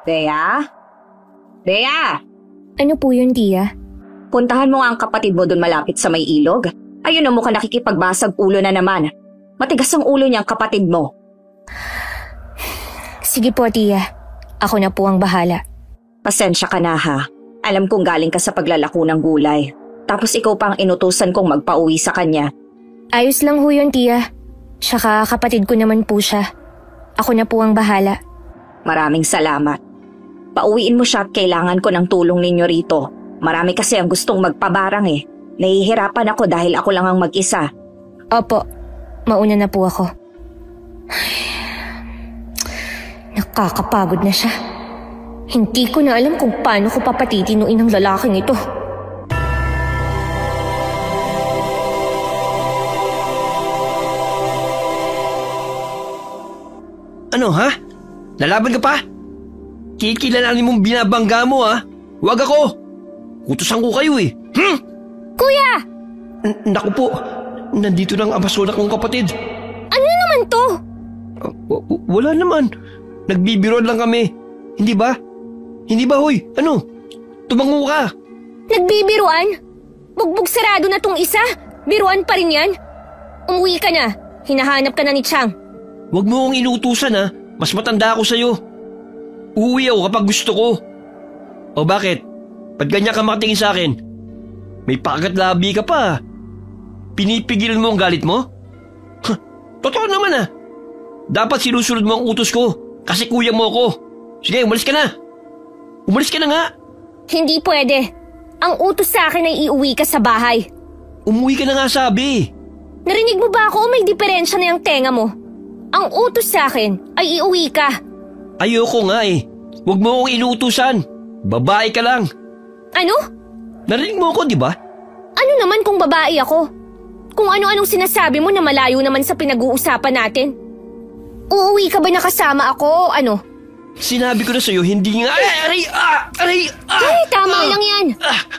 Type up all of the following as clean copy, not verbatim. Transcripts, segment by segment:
Bea? Bea! Ano po yun, Tia? Puntahan mo nga ang kapatid mo dun malapit sa may ilog. Ayun na mukhang nakikipagbasag ulo na naman. Matigas ang ulo niyang kapatid mo. Sige po, Tia. Ako na po ang bahala. Pasensya ka na ha. Alam kong galing ka sa paglalako ng gulay. Tapos ikaw pa ang inutusan kong magpauwi sa kanya. Ayos lang ho yun, Tia. Tsaka kapatid ko naman po siya. Ako na po ang bahala. Maraming salamat. Pauwiin mo siya at kailangan ko ng tulong ninyo rito. Marami kasi ang gustong magpabarang eh. Nahihirapan ako dahil ako lang ang mag-isa. Opo, mauna na po ako. Nakakapagod na siya. Hindi ko na alam kung paano ko papatitinuin ang lalaking ito. Ano ha? Lalaban ka pa? Kikilalanin mong binabangga mo ha? Huwag ako! Utusan ko kayo eh. Kuya! Naku po, nandito na ang amasona kong kapatid. Ano naman to? Wala naman. Nagbibiroan lang kami. Hindi ba? Hindi ba hoy? Ano? Tumango ka. Nagbibiruan? Bugbog sarado na tong isa. Biruan pa rin yan. Umuwi ka na. Hinahanap ka na ni Chang. Huwag mo akong inuutusan ha. Mas matanda ako sa'yo. Uuwi ako kapag gusto ko. O bakit? Ba't ganyan ka makatingin sa akin? May pakagat-labi ka pa. Pinipigilan mo ang galit mo? Totoo naman ha. Dapat sinusunod mo ang utos ko kasi kuya mo ako. Sige, umalis ka na. Umalis ka na nga. Hindi pwede. Ang utos sa akin ay iuwi ka sa bahay. Umuwi ka na nga sabi. Narinig mo ba ako may diferensya na yung tenga mo? Ang utos sa akin ay iuwi ka. Ayoko nga eh. Huwag mo akong inuutusan. Babae ka lang. Ano? Narinig mo ako, di ba? Ano naman kung babae ako? Kung ano-anong sinasabi mo na malayo naman sa pinag-uusapan natin. Uuwi ka ba na kasama ako o ano? Sinabi ko na sa'yo, hindi nga... Aray! Ay, tama lang yan.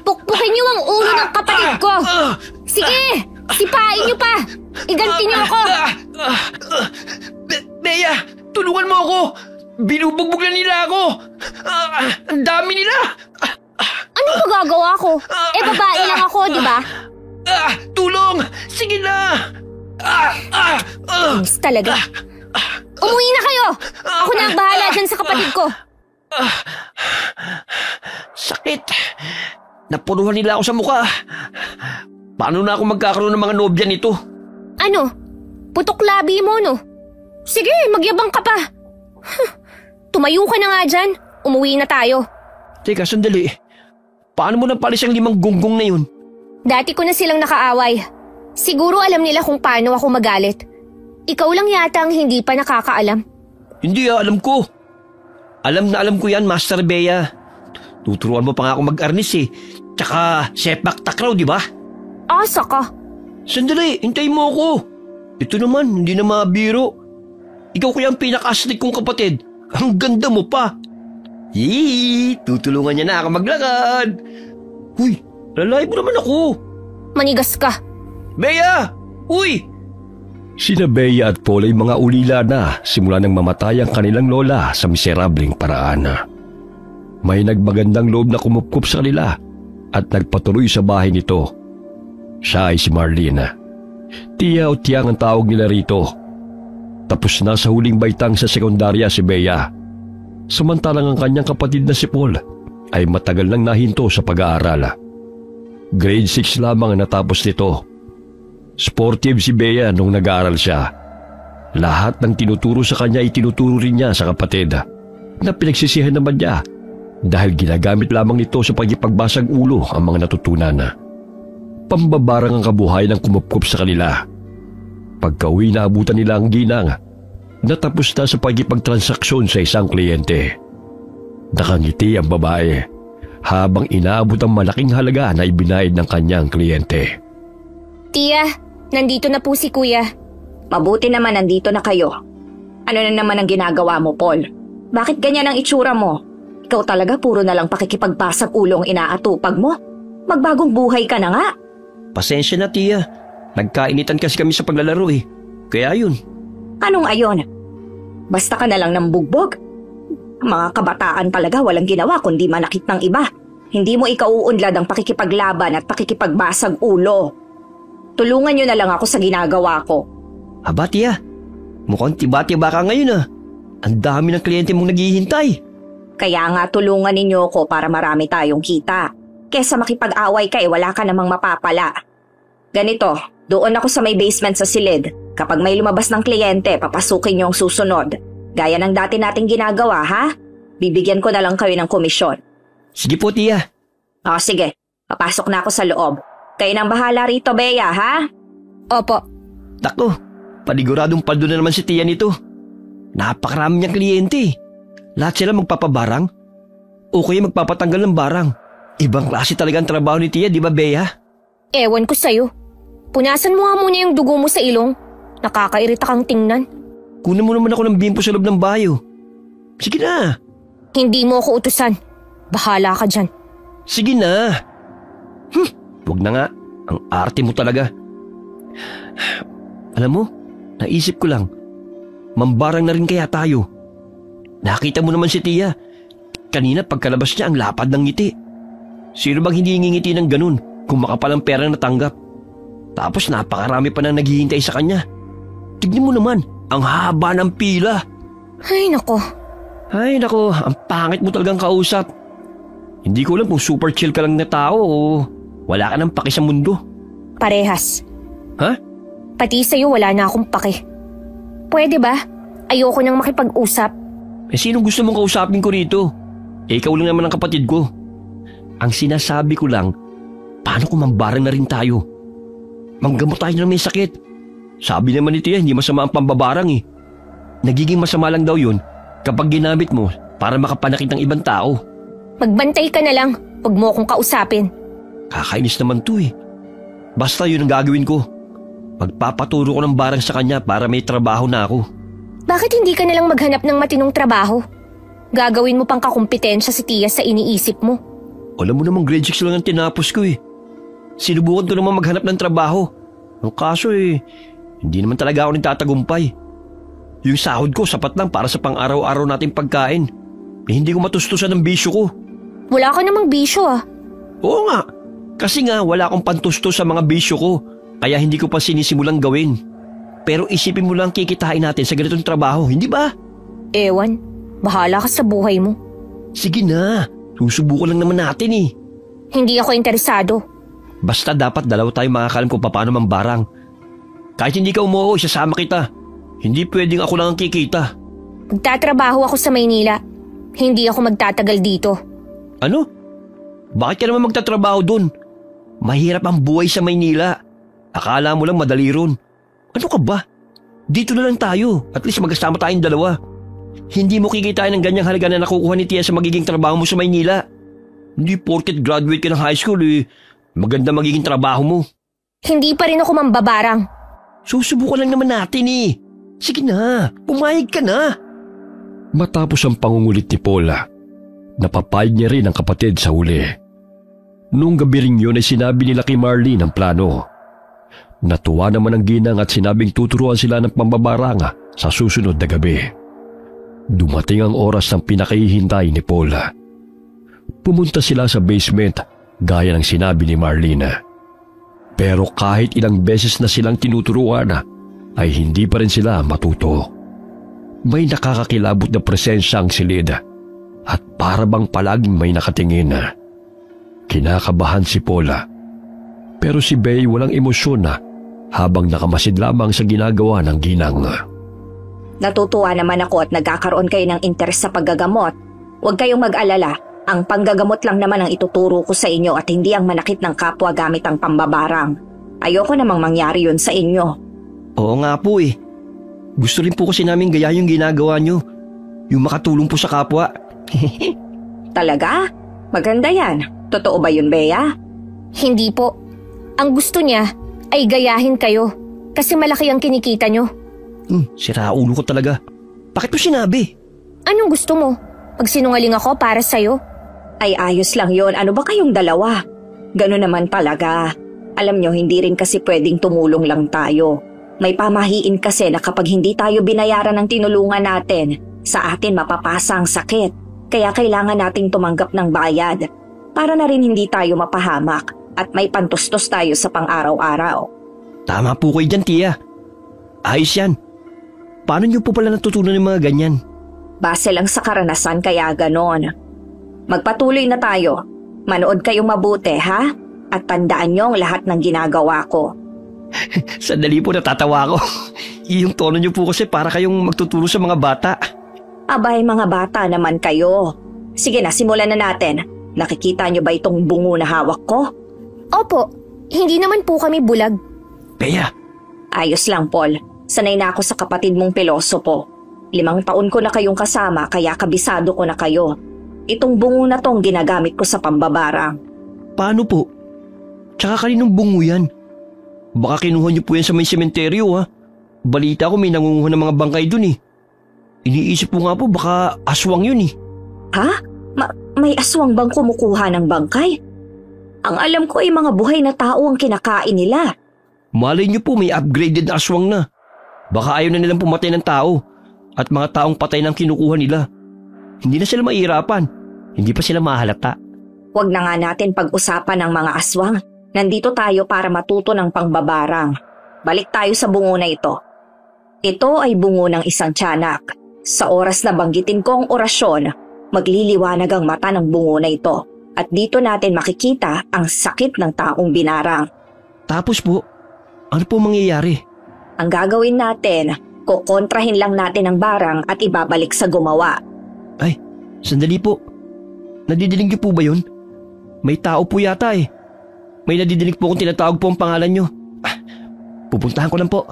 Pukpukin niyo ang ulo ng kapatid ko. Sige, sipain niyo pa. Iganti niyo ako. Bea, tulungan mo ako. Binubugbog na nila ako. Ang dami nila. Ano magagawa ko? Eh, babae lang ako, di ba? Tulong! Sige na! Inis talaga. Umuwi na kayo! Ako na ang bahala dyan sa kapatid ko. Sakit. Napunuhan nila ako sa mukha. Paano na ako magkakaroon ng mga nobya nito? Ano? Putok labi mo, no? Sige, magyabang ka pa. Tumayo ka na nga dyan. Umuwi na tayo. Teka, sandali. Paano mo napalis ang 5 gunggong na yun? Dati ko na silang nakaaway. Siguro alam nila kung paano ako magalit. Ikaw lang yata ang hindi pa nakakaalam. Hindi alam ko. Alam na alam ko yan, Master Bea. Tuturuan mo pa nga ako mag-arnis eh. Tsaka sepak takraw, di ba? Asa ka? Sandali, hintayin mo ako. Ito naman, hindi na mabiro. Ikaw kaya ang pinaka-astig kong kapatid. Ang ganda mo pa. Tutulungan niya na ako maglakad. Huy, lalay mo naman ako. Manigas ka. Bea! Uy! Sina Bea at Paul ay mga ulila na simula nang mamatay ang kanilang lola sa miserableng paraan. May nagmagandang loob na kumupkup sa kanila at nagpatuloy sa bahay nito. Siya ay si Marlene. Tia o Tiyang ang tawag nila rito. Tapos na sa huling baitang sa sekundarya si Bea. Samantalang ang kanyang kapatid na si Paul ay matagal nang nahinto sa pag-aaral. Grade 6 lamang ang natapos nito. Sportive si Bea nung nag-aaral siya. Lahat ng tinuturo sa kanya ay tinuturo rin niya sa kapatid na pinagsisihan naman niya dahil ginagamit lamang nito sa pagipagbasag ulo ang mga natutunan. Pambabarang ang kabuhayan ng kumupkup sa kanila. Pagka-uwi naabutan nila ang ginang, natapos na sa pagipagtransaksyon sa isang kliyente. Nakangiti ang babae habang inaabot ang malaking halaga na ibinayad ng kanyang kliyente. Tia, nandito na po si Kuya. Mabuti naman nandito na kayo. Ano na naman ang ginagawa mo, Paul? Bakit ganyan ang itsura mo? Ikaw talaga puro na lang pakikipagbasag ulo ang inaatupag mo. Magbagong buhay ka na nga. Pasensya na, Tia. Nagkainitan kasi kami sa paglalaro eh. Kaya yun. Anong ayon? Basta ka na lang ng bugbog. Mga kabataan talaga walang ginawa kundi manakit ng iba. Hindi mo ikauunlad ang pakikipaglaban at pakikipagbasag ulo. Tulungan niyo na lang ako sa ginagawa ko. Aba, tiya. Mukhang tiba-tiba ka ngayon ah. Ang dami ng kliyente mong naghihintay. Kaya nga tulungan ninyo ako para marami tayong kita. Kesa makipag-away ka wala ka namang mapapala. Ganito, doon ako sa may basement sa silid. Kapag may lumabas ng kliyente, papasukin niyo ang susunod. Gaya ng dati nating ginagawa, ha? Bibigyan ko na lang kayo ng komisyon. Sige po, tiya. O sige, papasok na ako sa loob. Kayo nang bahala rito, Bea, ha? Opo. Tako, paniguradong paldo na naman si tiya nito. Napakarami niyang kliyente. Lahat sila magpapabarang. O kaya magpapatanggal ng barang. Ibang klase talaga ang trabaho ni tiya, di ba, Bea? Ewan ko sa'yo. Punasan mo nga muna yung dugo mo sa ilong. Nakakairita kang tingnan. Kunan mo naman ako ng bimpo sa loob ng bayo. Sige na. Hindi mo ako utusan. Bahala ka dyan. Sige na. Huwag na nga. Ang arte mo talaga. Alam mo, naisip ko lang. Mambarang na rin kaya tayo. Nakita mo naman si tiya. Kanina pagkalabas niya ang lapad ng ngiti. Sino bang hindi ngingiti ng ganun kung makapalang pera natanggap? Tapos napakarami pa na naghihintay sa kanya. Tignan mo naman, ang haba ng pila. Ay nako. Ay nako, ang pangit mo talagang kausap. Hindi ko alam kung super chill ka lang na tao o wala ka nang paki sa mundo. Parehas. Ha? Pati sa'yo wala na akong paki. Pwede ba? Ayoko nang makipag-usap. Sinong gusto mong kausapin ko rito? Ikaw lang naman ang kapatid ko. Ang sinasabi ko lang, paano kung mambarang na rin tayo? Manggamot tayo na may sakit. Sabi naman ni tiya, hindi masama ang pambabarang eh. Nagiging masama lang daw yun kapag ginamit mo para makapanakit ng ibang tao. Magbantay ka na lang. Huwag mo akong kausapin. Kakainis naman to eh. Basta yun ang gagawin ko. Magpapaturo ko ng barang sa kanya para may trabaho na ako. Bakit hindi ka na lang maghanap ng matinong trabaho? Gagawin mo pang kakumpetensya si tiya sa iniisip mo. Alam mo namang grade 6 lang ang tinapos ko eh. Sinubukan ko naman maghanap ng trabaho. Ang kaso eh, hindi naman talaga ako nagtatagumpay. Yung sahod ko sapat lang para sa pang-araw-araw nating pagkain. Hindi ko matustusan ng bisyo ko. Wala ka namang bisyo ah. Oo nga, kasi nga wala akong pantusto sa mga bisyo ko. Kaya hindi ko pa sinisimulang gawin. Pero isipin mo lang kikitain natin sa ganitong trabaho, hindi ba? Ewan, bahala ka sa buhay mo. Sige na, susubukan lang naman natin eh. Hindi ako interesado. Basta dapat dalawa tayo makakalam kung paano mambarang. Kahit hindi ka umuo, isasama kita. Hindi pwedeng ako lang ang kikita. Magtatrabaho ako sa Maynila. Hindi ako magtatagal dito. Ano? Bakit ka naman magtatrabaho dun? Mahirap ang buhay sa Maynila. Akala mo lang madali ron. Ano ka ba? Dito na lang tayo. At least magkasama tayong dalawa. Hindi mo kikitain ng ganyang halaga na nakukuha ni tiya sa magiging trabaho mo sa Maynila. Hindi porket graduate ka ng high school eh. Maganda magiging trabaho mo. Hindi pa rin ako mambabarang. Susubukan lang naman natin eh. Sige na, pumayag ka na. Matapos ang pangungulit ni Paula, napapayag niya rin ang kapatid sa huli. Noong gabi rin yun ay sinabi nila kay Marlene ang plano. Natuwa naman ang ginang at sinabing tuturuan sila ng pambabaranga sa susunod na gabi. Dumating ang oras ng pinakahihintay ni Paula. Pumunta sila sa basement gaya ng sinabi ni Marlene. Pero kahit ilang beses na silang tinuturuan ay hindi pa rin sila matuto. May nakakakilabot na presensya ang silid at para bang palaging may nakatingin. Kinakabahan si Paula. Pero si Bey walang emosyon habang nakamasid lamang sa ginagawa ng ginang. Natutuwa naman ako at nagkakaroon kayo ng interes sa paggagamot. Huwag kayong mag-alala. Ang panggagamot lang naman ang ituturo ko sa inyo at hindi ang manakit ng kapwa gamit ang pambabarang. Ayoko namang mangyari yun sa inyo. Oo nga po eh. Gusto rin po kasi namin gaya yung ginagawa nyo. Yung makatulong po sa kapwa. Talaga? Maganda yan. Totoo ba yun, Bea? Hindi po. Ang gusto niya ay gayahin kayo kasi malaki ang kinikita nyo. Sira ulo ko talaga. Bakit mo sinabi? Anong gusto mo? Magsinungaling ako para sa'yo? Ay ayos lang yon. Ano ba kayong dalawa? Ganun naman talaga. Alam nyo, hindi rin kasi pwedeng tumulong lang tayo. May pamahiin kasi na kapag hindi tayo binayaran ng tinulungan natin, Sa atin mapapasa ang sakit, kaya kailangan nating tumanggap ng bayad para na rin hindi tayo mapahamak at may pantustos tayo sa pang-araw-araw. Tama po kayo dyan, tiya. Ayos yan. Paano niyo po pala natutunan ng mga ganyan? Base lang sa karanasan kaya ganon. Magpatuloy na tayo. Manood kayong mabuti, ha? At tandaan niyo ang lahat ng ginagawa ko. Sandali po, natatawa ako. Yung tono niyo po kasi para kayong magtuturo sa mga bata. Abay, mga bata naman kayo. Sige na, simulan na natin. Nakikita niyo ba itong bungo na hawak ko? Opo, hindi naman po kami bulag. Bea, Ayos lang, Paul. Sanay na ako sa kapatid mong pilosopo. 5 taon ko na kayong kasama kaya kabisado ko na kayo. Itong bungo na tong ginagamit ko sa pambabarang. paano po? Tsaka kaninong bungo yan? Baka kinuha niyo po yan sa may sementeryo, ha? Balita ko may nangunguha ng mga bangkay dun, eh. Iniisip ko nga po baka aswang yun, eh. Ha? May aswang bang kumukuha ng bangkay? Ang alam ko ay mga buhay na tao ang kinakain nila. Malay niyo po may upgraded na aswang na. Baka ayaw na nilang pumatay ng tao at mga taong patay nang kinukuha nila. Hindi na sila mahirapan. Hindi pa sila mahalata. Huwag na nga natin pag-usapan ng mga aswang. Nandito tayo para matuto ng pangbabarang. Balik tayo sa bungo na ito. Ito ay bungo ng isang tiyanak. Sa oras na banggitin ko ang orasyon, magliliwanag ang mata ng bungo na ito. At dito natin makikita ang sakit ng taong binarang. Tapos po, ano po mangyayari? Ang gagawin natin, kukontrahin lang natin ang barang at ibabalik sa gumawa. Ay, sandali po. Nadidinig niyo po ba yun? May tao po yata, eh. May nadidinig po kung tinatawag po ang pangalan niyo. Pupuntahan ko lang po.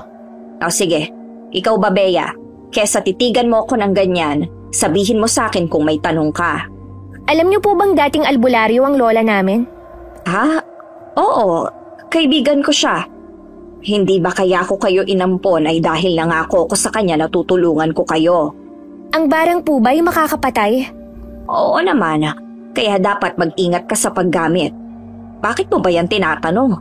O sige, ikaw ba, Bea? Kesa titigan mo ako ng ganyan, sabihin mo sa akin kung may tanong ka. Alam niyo po bang dating albularyo ang lola namin? Ha? Oo, kaibigan ko siya. Hindi ba kaya ako kayo inampon ay dahil nangako ko sa kanya na tutulungan ko kayo? Ang barang po ba'y makakapatay? Oo naman, kaya dapat mag-ingat ka sa paggamit. Bakit mo ba yan tinatanong?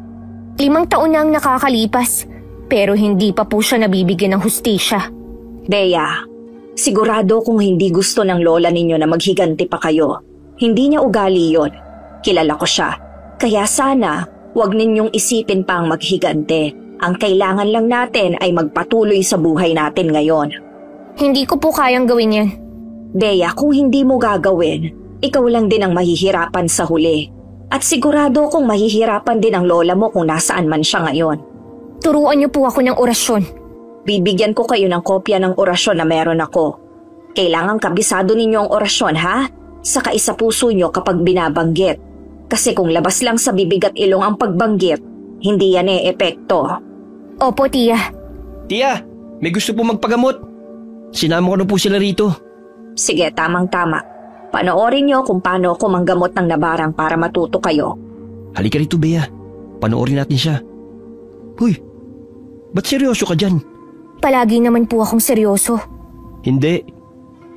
5 taon na ang nakakalipas, pero hindi pa po siya nabibigyan ng hustisya. Bea, sigurado kung hindi gusto ng lola ninyo na maghiganti pa kayo. Hindi niya ugali yon. Kilala ko siya. Kaya sana, huwag ninyong isipin pang maghigante. Ang kailangan lang natin ay magpatuloy sa buhay natin ngayon. Hindi ko po kayang gawin yan. Bea, kung hindi mo gagawin, ikaw lang din ang mahihirapan sa huli. At sigurado kung mahihirapan din ang lola mo kung nasaan man siya ngayon. Turuan niyo po ako ng orasyon. Bibigyan ko kayo ng kopya ng orasyon na meron ako. Kailangan kabisado ninyo ang orasyon, ha? Saka isa puso nyo kapag binabanggit. Kasi kung labas lang sa bibig at ilong ang pagbanggit, hindi yan epekto. Opo, tiya. Tiya, may gusto po magpagamot. Sinama ko na po sila rito. Sige, tamang-tama. Panoorin nyo kung paano ako manggamot ng nabarang para matuto kayo. Halika rito, Bea. Panoorin natin siya. Huy, ba't seryoso ka dyan? Palagi naman po akong seryoso. Hindi.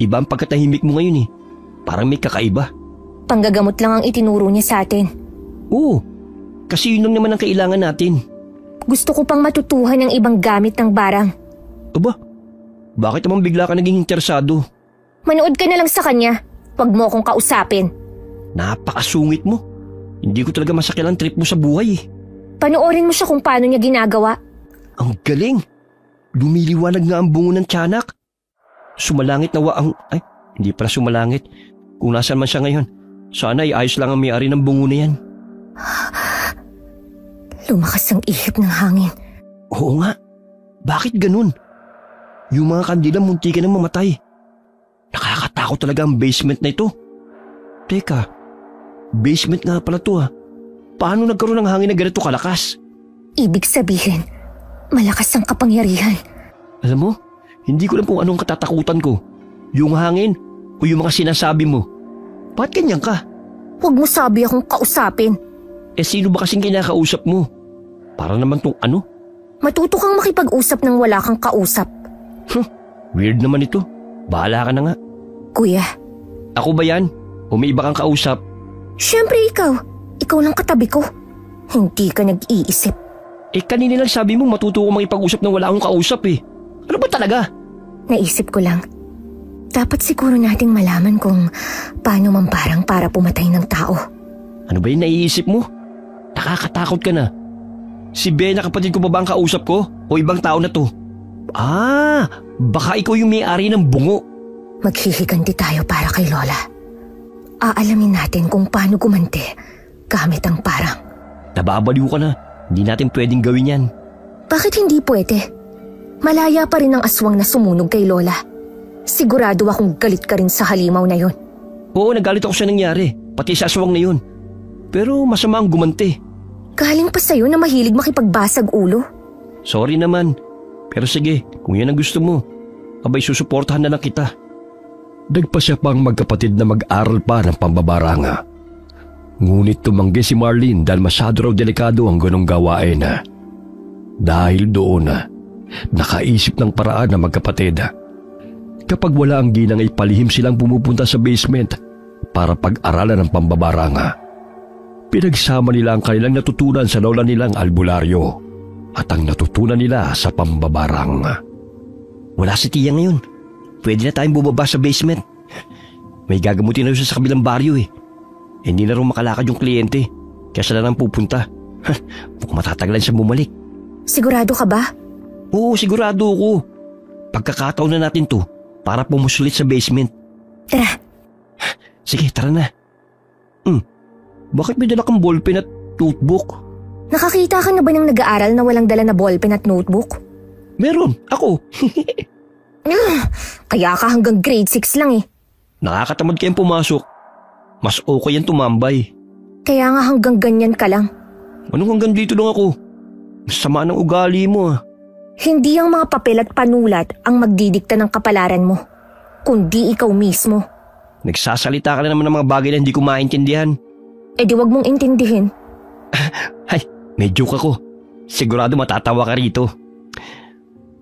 Iba ang pagkatahimik mo ngayon, eh. Parang may kakaiba. Panggagamot lang ang itinuro niya sa atin. Oo, kasi yun lang naman ang kailangan natin. Gusto ko pang matutuhan ng ibang gamit ng barang. Aba, bakit naman bigla ka naging interesado? Manood ka na lang sa kanya. Huwag mo akong kausapin. Napakasungit mo. Hindi ko talaga masakyan ang trip mo sa buhay, eh. Panoorin mo siya kung paano niya ginagawa. Ang galing. Lumiliwanag nga ang bungo ng tiyanak. Sumalangit na Ay, hindi pala sumalangit. Kung nasan man siya ngayon, sana ay ayos lang ang may-ari ng bungo na yan. Lumakas ang ihip ng hangin. Oo nga. Bakit ganun? Yung mga kandila munti ka nang mamatay. Nakakatakot talaga ang basement na ito. Teka, basement nga pala to, ha. Paano nagkaroon ng hangin na ganito kalakas? Ibig sabihin, malakas ang kapangyarihan. Alam mo, hindi ko alam kung anong katatakutan ko. Yung hangin o yung mga sinasabi mo. Bakit ganyan ka? Huwag mo sabi akong kausapin. Eh sino ba kasing kinakausap mo? Para naman tong ano? Matuto kang makipag-usap nang wala kang kausap. Weird naman ito. Bahala ka na nga. Kuya. Ako ba yan? O may iba kang kausap? Siyempre ikaw. Ikaw lang katabi ko. Hindi ka nag-iisip. Eh kanina lang sabi mo matuto ko makipag-usap nang wala akong kausap, eh. Ano ba talaga? Naisip ko lang. Dapat siguro nating malaman kung paano mamparang para pumatay ng tao. Ano ba yung naiisip mo? Nakakatakot ka na. Si Bena kapatid ko ba ang kausap ko? O ibang tao na to? Baka ikaw yung may-ari ng bungo. Maghihiganti tayo para kay Lola. Aalamin natin kung paano gumanti gamit ang parang. Nababaliw ka na. Hindi natin pwedeng gawin yan. Bakit hindi pwede? Malaya pa rin ang aswang na sumunog kay Lola. Sigurado akong galit ka rin sa halimaw na yon. Oo, nagalit ako sa nangyari. Pati sa aswang na yun. Pero masama ang gumanti. Galing pa sa'yo na mahilig makipagbasag ulo. Sorry naman. Pero sige, kung yan ang gusto mo, abay susuportahan na lang kita. Nagpasya pang magkapatid na mag-aral pa ng pambabaranga. Ngunit tumanggi si Marlene dahil masyado raw delikado ang ganong gawain. Dahil doon, nakaisip ng paraan na magkapatid. Kapag wala ang ginang ay palihim silang pumupunta sa basement para pag-aralan ng pambabaranga. Pinagsama nila ang kanilang natutunan sa lola nilang albularyo at ang natutunan nila sa pambabarang. Wala si Tia ngayon. Pwede na tayong bumaba sa basement. May gagamutin na siya sa kabilang baryo eh. Hindi na rin makalakad yung kliyente. Kaya siya na lang pupunta. Mukhang matatagalan siya bumalik. Sigurado ka ba? Oo, sigurado ako. Pagkakataon na natin to para pumusulit sa basement. Tara. Sige, tara na. Bakit may dala kang ballpen at notebook? Nakakita ka na ba ng nag-aaral na walang dala na ballpen at notebook? Meron, ako. Kaya ka hanggang grade 6 lang eh. Nakakatamad kayong pumasok. Mas okay yan tumambay. Kaya nga hanggang ganyan ka lang. Anong hanggang dito lang ako? Sama ng ugali mo ah. Hindi ang mga papel at panulat ang magdidikta ng kapalaran mo, kundi ikaw mismo. Nagsasalita ka na naman ng mga bagay na hindi ko maintindihan. Eh di wag mong intindihin. Ay, may joke ako. Sigurado matatawa ka rito.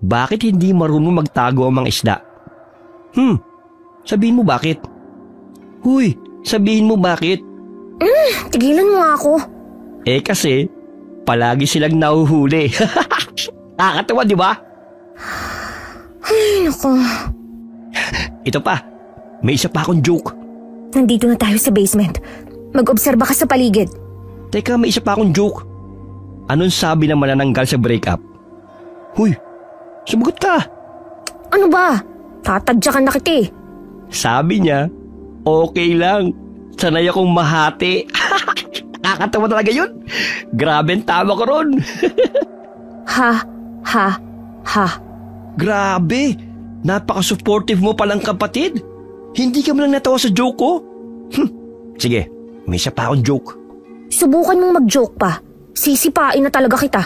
Bakit hindi marunong magtago ang mga isda? Sabihin mo bakit? Huy, sabihin mo bakit? Tigilan mo nga ako. Eh kasi, palagi silang nahuhuli. Nakakatawa, di ba? Ay, naku. Ito pa, may isa pa akong joke. Nandito na tayo sa basement. Mag-obserba ka sa paligid. Teka, may isa pa akong joke. Anong sabi ng manananggal sa breakup? Huy, sumagot ka. Ano ba? Tatadyakan na kita eh. Sabi niya, okay lang. Sanay akong mahati. Nakakatawa talaga yun. Grabe ang tama ko ron. Ha. Grabe, napaka-supportive mo palang kapatid. Hindi ka man lang natawa sa joke ko. Sige, may isa pa akong joke. Subukan mong mag-joke pa. Sisipain na talaga kita.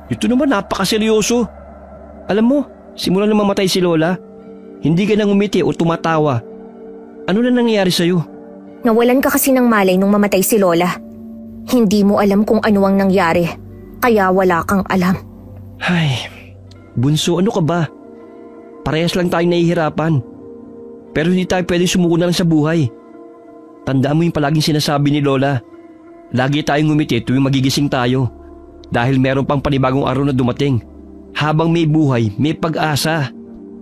Ito naman napaka-seryoso. Alam mo, simula na mamatay si Lola, hindi ka nang umiti o tumatawa. Ano na nangyayari sa'yo? Nawalan ka kasi ng malay nung mamatay si Lola. Hindi mo alam kung ano ang nangyari, kaya wala kang alam. Ay, bunso, ano ka ba? Parehas lang tayong nahihirapan. Pero hindi tayo pwede sumuko na lang sa buhay. Tandaan mo yung palaging sinasabi ni Lola. Lagi tayong ngumiti tuwing magigising tayo. Dahil meron pang panibagong araw na dumating. Habang may buhay, may pag-asa.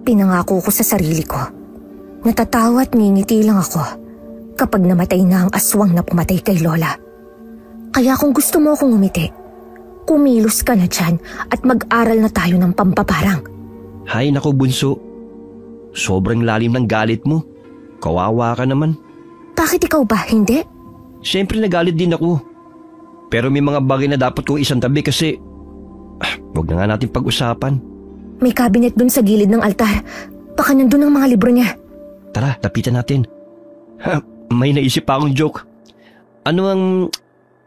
Pinangako ko sa sarili ko. Natatawa at ngingiti lang ako kapag namatay na ang aswang na pumatay kay Lola. Kaya kung gusto mo akong ngumiti, kumilos ka na dyan at mag-aral na tayo ng pampaparang. Hay nako bunso. Sobrang lalim ng galit mo. Kawawa ka naman. Bakit ikaw ba, hindi? Siyempre nagalit din ako. Pero may mga bagay na dapat kong isang tabi kasi wag na nga natin pag-usapan. May cabinet dun sa gilid ng altar. Baka nandun ang mga libro niya. Tara, tapitan natin. May naisip pa akong joke. Ano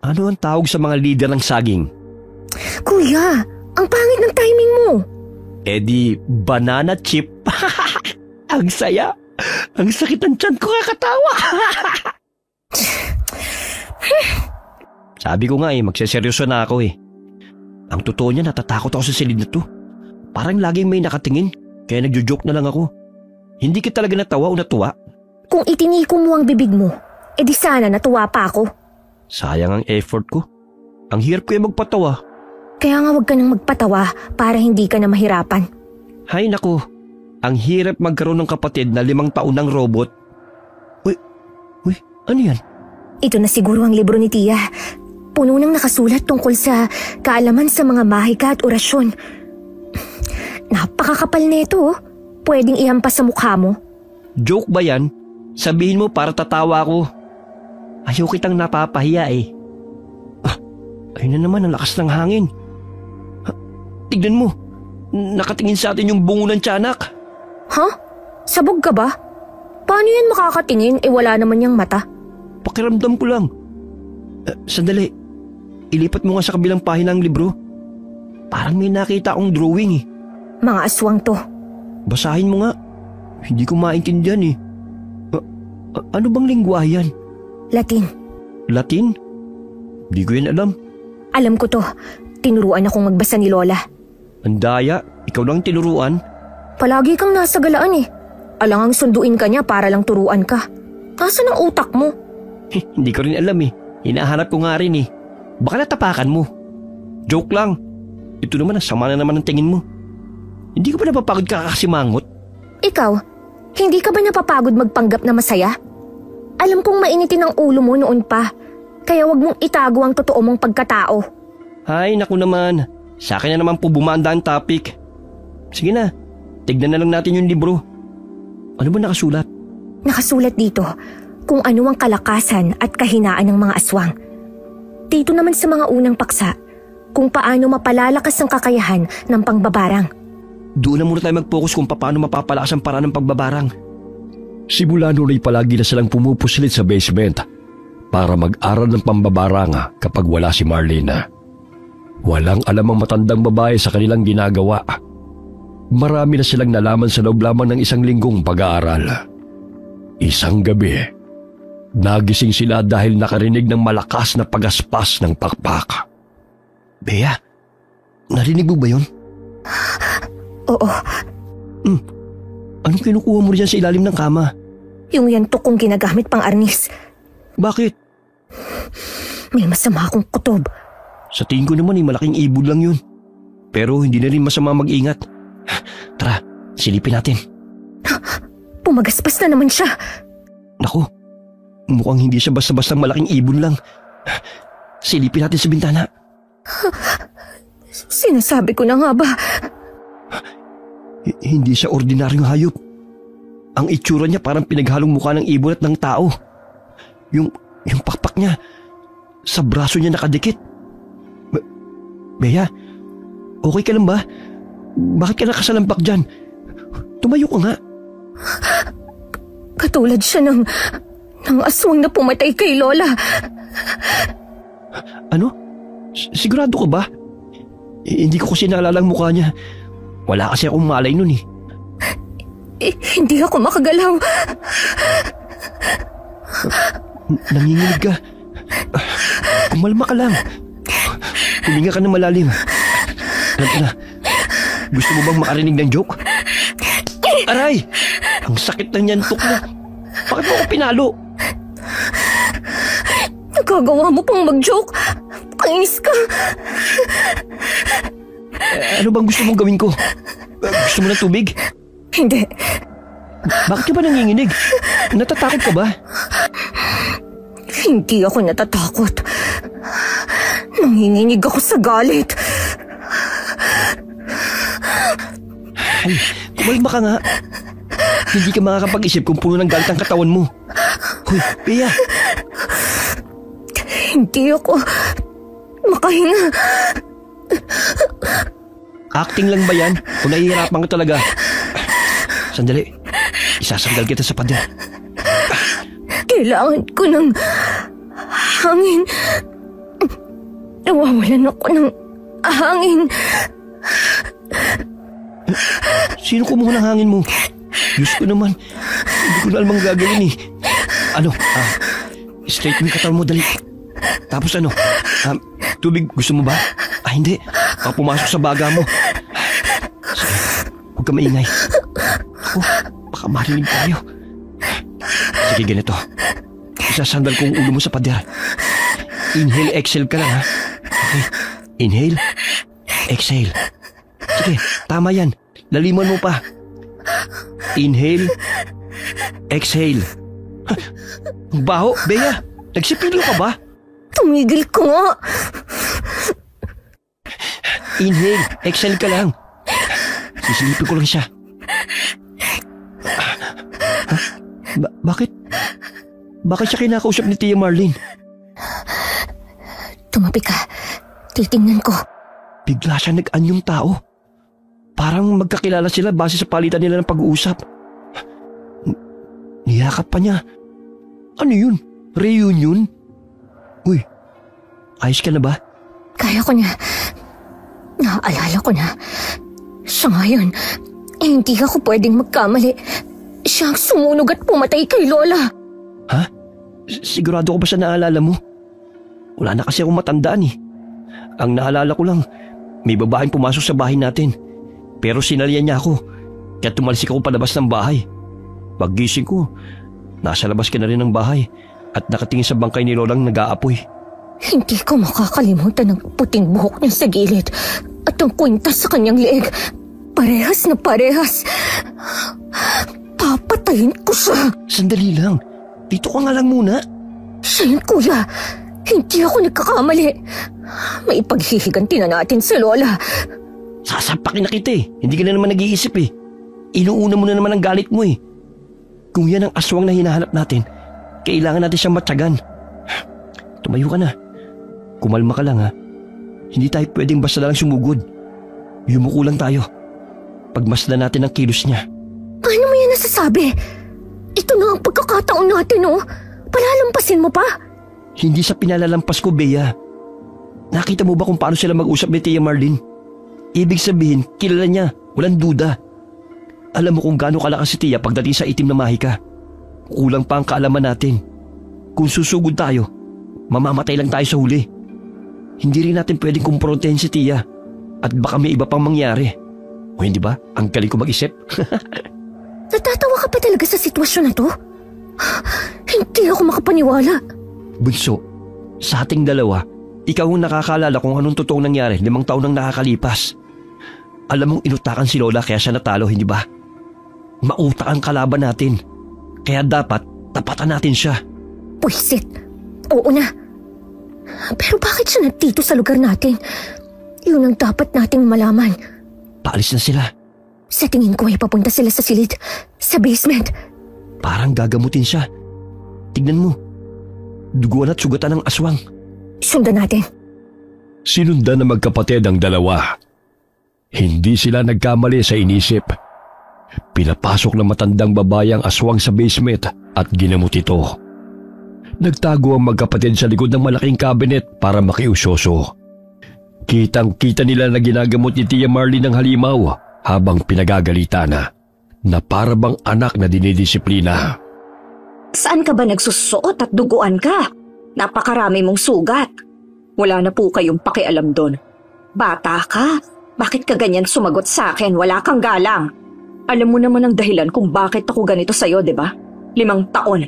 ang tawag sa mga leader ng saging? Kuya, ang pangit ng timing mo. Di banana chip. Ang saya. Ang sakit ng tiyan ko kakatawa. Sabi ko nga magseseryoso na ako eh. Ang totoo niya, natatakot ako sa silid na to. Parang laging may nakatingin, kaya nagjo-joke na lang ako. Hindi ka talaga natawa o natuwa? Kung itiniko mo ang bibig mo, edi sana natuwa pa ako. Sayang ang effort ko. Ang hirap ko magpatawa. Kaya nga wag ka nang magpatawa para hindi ka na mahirapan. Hay nako, Ang hirap magkaroon ng kapatid na 5 taon ng robot. Uy, ano yan? Ito na siguro ang libro ni Tia. Puno nang nakasulat tungkol sa kaalaman sa mga mahika at orasyon. Napakakapal nito oh. Pwedeng ihampas sa mukha mo. Joke ba yan? Sabihin mo para tatawa ako. Ayaw kitang napapahiya eh. Ayun na naman ang lakas ng hangin. Tignan mo, nakatingin sa atin yung bungo ng tiyanak. Ha? Sabog ka ba? Paano yan makakatingin wala naman yung mata? Pakiramdam ko lang. Sandali, ilipat mo nga sa kabilang pahina ng libro. Parang may nakita akong drawing eh. Mga aswang to. Basahin mo nga. Hindi ko maintindihan eh. Ano bang lingwahe yan? Latin. Latin? Di ko yan alam. Alam ko to. Tinuruan akong magbasa ni Lola. Ang daya, ikaw lang tinuruan. Palagi kang nasa galaan eh. Alangang sunduin ka niya para lang turuan ka. Nasaan ang utak mo? Hindi ko rin alam eh. Hinahanap ko nga rin eh. Baka natapakan mo. Joke lang. Ito naman, sama na naman ang tingin mo. Hindi ko ba napapagod ka kakasimangot? Ikaw, hindi ka ba napapagod magpanggap na masaya? Alam kong mainitin ang ulo mo noon pa. Kaya wag mong itago ang totoo mong pagkatao. Ay, naku naman. Sa akin na naman po bumanda ang topic. Sige na, tignan na lang natin yung libro. Ano ba nakasulat? Nakasulat dito kung ano ang kalakasan at kahinaan ng mga aswang. Dito naman sa mga unang paksa, kung paano mapalalakas ang kakayahan ng pangbabarang. Doon na muna tayo mag-focus kung paano mapapalakas ang paraan ng pagbabarang. Simula noon ay palagi na silang pumupusilit sa basement para mag-aral ng pambabarang kapag wala si Marlene. Walang alam ang matandang babae sa kanilang ginagawa. Marami na silang nalaman sa loob lamang ng 1 linggong pag-aaral. Isang gabi, nagising sila dahil nakarinig ng malakas na pagaspas ng pakpak. Bea, narinig mo ba yun? Oo. Anong kinukuha mo riyan sa ilalim ng kama? Yung yantok kong ginagamit pang arnis. Bakit? May masama akong kutob. Sa tingin ko naman malaking ibon lang yun. Pero hindi na rin masama mag-ingat. Tara, silipin natin. Pumagaspas na naman siya. Naku, mukhang hindi siya basta-basta malaking ibon lang. Silipin natin sa bintana. Sinasabi ko na nga ba? Hindi siya ordinaryong hayop. Ang itsura niya parang pinaghalong mukha ng ibon at ng tao. Yung pakpak niya, sa braso niya nakadikit. Bea, okay ka lang ba? Bakit ka nakasalampak dyan? Tumayo ka nga. Katulad siya ng aswang na pumatay kay Lola. Ano? Sigurado ka ba? Hindi ko kasi naalala ang mukha niya. Wala kasi akong malay nun eh. Hindi ako makagalaw. Nanginginig ka. Kumalma ka lang. Huminga ka na malalim. Alam ko na. Gusto mo bang makarinig ng joke? Aray! Ang sakit ng yantok mo. Bakit mo ako pinalo? Nagagawa mo pang mag-joke. Painis ka. Ano bang gusto mong gawin ko? Gusto mo ng tubig? Hindi. Bakit ka ba nanginginig? Natatakot ka ba? Hindi ako natatakot. Nanginginig ako sa galit. Ay, kumalma ka nga. Hindi ka makakapag-isip kung puno ng galit ang katawan mo. Hoy, Bea. Hindi ako makahinga. Acting lang ba yan? O nahihirapan ka talaga? Sandali. Isasanggal kita sa pader. Kailangan ko ng hangin. Nawawalan ako ng hangin. Sino kumuha ng hangin mo? Diyos ko naman. Hindi ko na alam ang gagawin eh. Ano? Straight mo yung katawan mo, dali. Tapos ano? Tubig, gusto mo ba? Hindi. Baka pumasok sa baga mo. Sige, huwag ka maingay. Ako, baka marinig tayo. Sige, ganito. Isasandal ko ang ulo mo sa pader. Inhale, exhale ka lang ha. Okay. Inhale, exhale. Sige, tama yan. Laliman mo pa. Inhale. Exhale. Ang baho, Bea. Nagsipilyo ka ba? Tumigil ko nga. Inhale. Exhale ka lang. Sisilipin ko lang siya. Bakit? Bakit siya kinakausap ni Tia Marlene? Tumabi ka. Titingnan ko. Bigla siya nag-anyong tao. Parang magkakilala sila base sa palitan nila ng pag-uusap. Niyakap pa niya. Ano yun? Reunion? Uy, ayos ka na ba? Kaya ko na. Naaalala ko na. Siya ngayon, hindi ako pwedeng magkamali. Siya ang sumunog at pumatay kay Lola. Ha? Sigurado ko ba sa naalala mo? Wala na kasi akong matandaan eh. Ang naalala ko lang, may babaeng pumasok sa bahay natin. Pero sinalian niya ako, kaya tumalsik ako palabas ng bahay. Paggising ko, nasa labas ka na rin ng bahay at nakatingin sa bangkay ni Lolang nag-aapoy. Hindi ko makakalimutan ang puting buhok niya sa gilid at ang kwintas sa kanyang leeg. Parehas na parehas. Papatayin ko siya. Sandali lang. Dito ka nga lang muna. Siya yun, kuya. Hindi ako nagkakamali. May paghihiganti na natin si Lola. Sasapakin na kita eh. Hindi ka na naman nag-iisip eh. Inuuna mo na naman ang galit mo eh. Kung yan ang aswang na hinahanap natin, kailangan natin siyang matyagan. Tumayo ka na. Kumalma ka lang ha. Hindi tayo pwedeng basta lang sumugod. Yumuko lang tayo. Pagmasdan natin ang kilos niya. Paano mo yan nasasabi? Ito na ang pagkakataon natin oh. Palalampasin mo pa? Hindi sa pinalalampas ko, Bea. Nakita mo ba kung paano sila mag-usap ni Tia Marlene? Ibig sabihin, kilala niya. Walang duda. Alam mo kung gaano kalakas si Tia pagdating sa itim na mahika. Kulang pa ang kaalaman natin. Kung susugod tayo, mamamatay lang tayo sa huli. Hindi rin natin pwedeng kumprontahin si Tia. At baka may iba pang mangyari. O hindi ba? Ang galing ko mag-isip. Natatawa ka pa talaga sa sitwasyon na to? Hindi ako makapaniwala. Bunso, sa ating dalawa, ikaw ang nakakaalala kung anong totoong nangyari 5 taon nang nakakalipas. Alam mong inutakan si Lola kaya siya natalo, hindi ba? Mautak ang kalaban natin. Kaya dapat tapatan natin siya. Puisit. Oo na. Pero bakit siya nandito sa lugar natin? Yun ang dapat nating malaman. Paalis na sila. Sa tingin ko ay papunta sila sa silid, sa basement. Parang gagamutin siya. Tignan mo. Duguan at sugatan ng aswang. Sundan natin. Sinundan na magkapatid ang dalawa. Hindi sila nagkamali sa inisip. Pinapasok ng matandang babae ang aswang sa basement at ginamot ito. Nagtago ang magkapatid sa likod ng malaking cabinet para makiusyoso. Kitang-kita nila na ginagamot ni Tia Marlene ng halimaw habang pinagagalitan na para bang anak na dinidisiplina. Saan ka ba nagsusuot at duguan ka? Napakarami mong sugat. Wala na po kayong pakialam doon. Bata ka. Bakit ka ganyan sumagot sa akin? Wala kang galang. Alam mo naman ang dahilan kung bakit ako ganito sa'yo, di ba? 5 taon.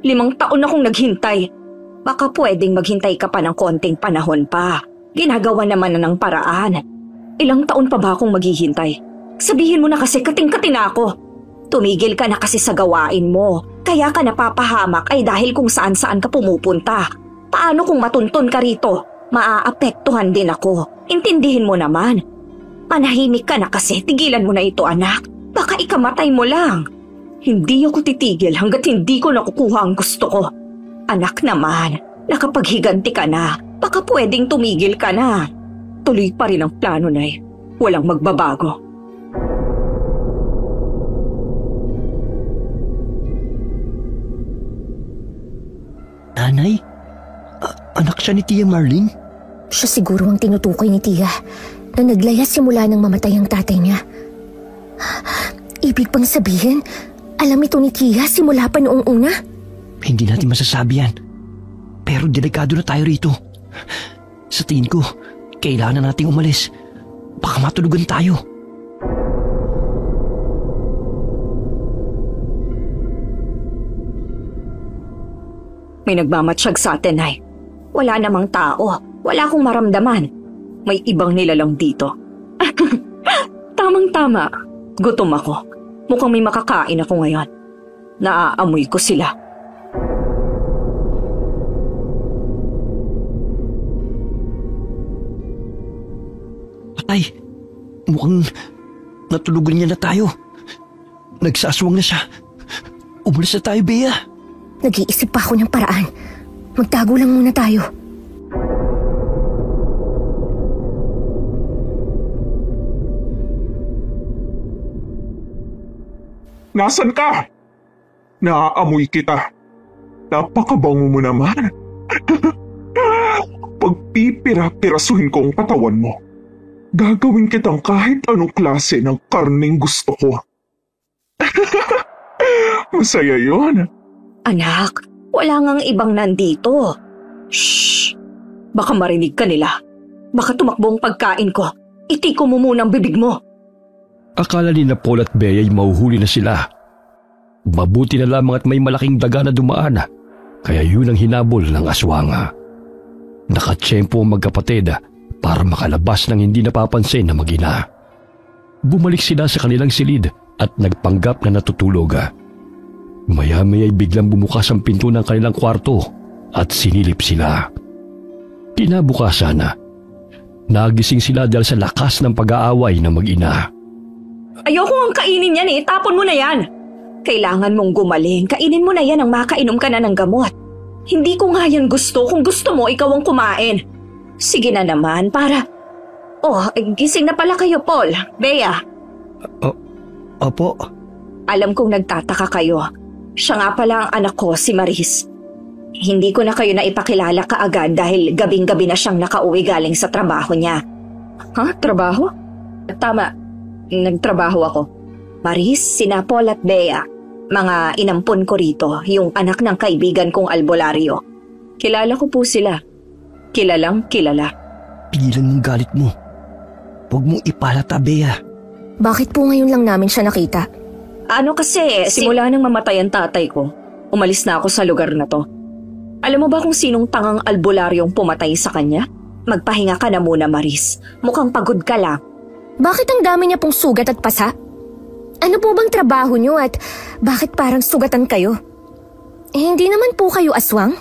5 taon akong naghintay. Baka pwedeng maghintay ka pa ng konting panahon pa. Ginagawa naman na ng paraan. Ilang taon pa ba akong maghihintay? Sabihin mo na kasi kating-kati na ako. Tumigil ka na kasi sa gawain mo. Kaya ka napapahamak ay dahil kung saan-saan ka pumupunta. Paano kung matuntun ka rito? Maaapektuhan din ako. Intindihin mo naman. Manahimik ka na kasi. Tigilan mo na ito, anak. Baka ikamatay mo lang. Hindi ako titigil hanggat hindi ko nakukuha ang gusto ko. Anak naman, nakapaghiganti ka na. Baka pwedeng tumigil ka na. Tuloy pa rin ang plano na eh. Walang magbabago. Nanay? Anak siya ni Tia Marlene? Siya siguro ang tinutukoy ni Tia na naglaya simula nang mamatay ang tatay niya. Ibig bang sabihin, alam ito ni Tia simula pa noong una? Hindi natin masasabi yan. Pero delikado na tayo rito. Sa tingin ko, kailangan na nating umalis. Baka matulugan tayo. May nagmamatsyag sa atin, Nay. Wala namang tao. Wala akong maramdaman. May ibang nilalang dito. Tamang-tama. Gutom ako. Mukhang may makakain ako ngayon. Naaamoy ko sila. Patay, mukhang natulugan niya na tayo. Nagsaswang na siya. Umalis na tayo, Bea. Nag-iisip pa ako ng paraan. Magtago lang muna tayo. Nasaan ka? Naaamoy kita. Napakabango mo naman. Pagpipira-pirasuhin ko ang katawan mo, gagawin kitang kahit anong klase ng karneng gusto ko. Masaya yun. Anak, wala ngang ibang nandito. Shh! Baka marinig ka nila. Baka tumakbo ang pagkain ko. Itiko mo muna ang bibig mo. Akala ni Paul at Bea ay mahuhuli na sila. Mabuti na lamang at may malaking daga na dumaan, kaya yun ang hinabol ng aswanga. Nakatsyempo ang magkapatid para makalabas ng hindi napapansin na mag-ina. Bumalik sila sa kanilang silid at nagpanggap na natutulog. Maya-maya ay biglang bumukas ang pinto ng kanilang kwarto at sinilip sila. Kinabukasan, nagising sila dahil sa lakas ng pag-aaway ng mag-ina. Ayoko ang kainin yan eh. Tapon mo na yan. Kailangan mong gumaling. Kainin mo na yan ang makainom ka na ng gamot. Hindi ko nga yan gusto. Kung gusto mo, ikaw ang kumain. Sige na naman, para... Oh, gising na pala kayo, Paul. Bea. Opo. Alam kong nagtataka kayo. Siya nga pala ang anak ko, si Maris. Hindi ko na kayo naipakilala kaagad dahil gabing-gabi na siyang nakauwi galing sa trabaho niya. Ha? Trabaho? Tama. Nagtrabaho ako. Maris, sina Paul at Bea. Mga inampon ko rito, yung anak ng kaibigan kong albularyo. Kilala ko po sila. Kilalang kilala. Pigilan mong galit mo. Huwag mong ipalata, Bea. Bakit po ngayon lang namin siya nakita? Ano kasi, simula nang mamatay ang tatay ko, umalis na ako sa lugar na to. Alam mo ba kung sinong tangang albularyong pumatay sa kanya? Magpahinga ka na muna, Maris. Mukhang pagod ka lang. Bakit ang dami niya pong sugat at pasa? Ano po bang trabaho niyo at bakit parang sugatan kayo? Hindi naman po kayo aswang?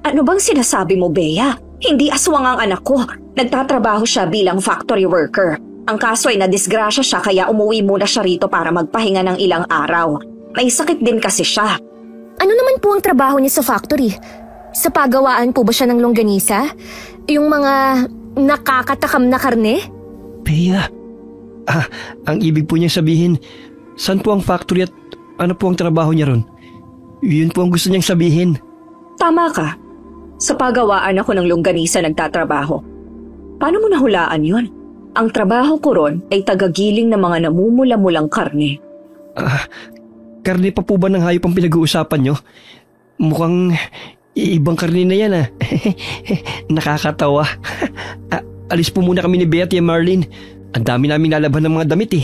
Ano bang sinasabi mo, Bea? Hindi aswang ang anak ko. Nagtatrabaho siya bilang factory worker. Ang kaso ay nadisgrasya siya kaya umuwi muna siya rito para magpahinga ng ilang araw. May sakit din kasi siya. Ano naman po ang trabaho niya sa factory? Sa pagawaan po ba siya ng longganisa? Yung mga nakakatakam na karne? Bea, ang ibig po niya sabihin, saan po ang factory at ano po ang trabaho niya ron? Yun po ang gusto niyang sabihin. Tama ka. Sa pagawaan ako ng longganisa nagtatrabaho. Paano mo nahulaan yun? Ang trabaho ko ron ay tagagiling ng mga namumula-mulang karne. Karne pa po ba ng hayop ang pinag-uusapan niyo? Mukhang ibang karne na yan Nakakatawa. Alis po muna kami ni Bea at Marlene. Ang dami namin nalaban ng mga damit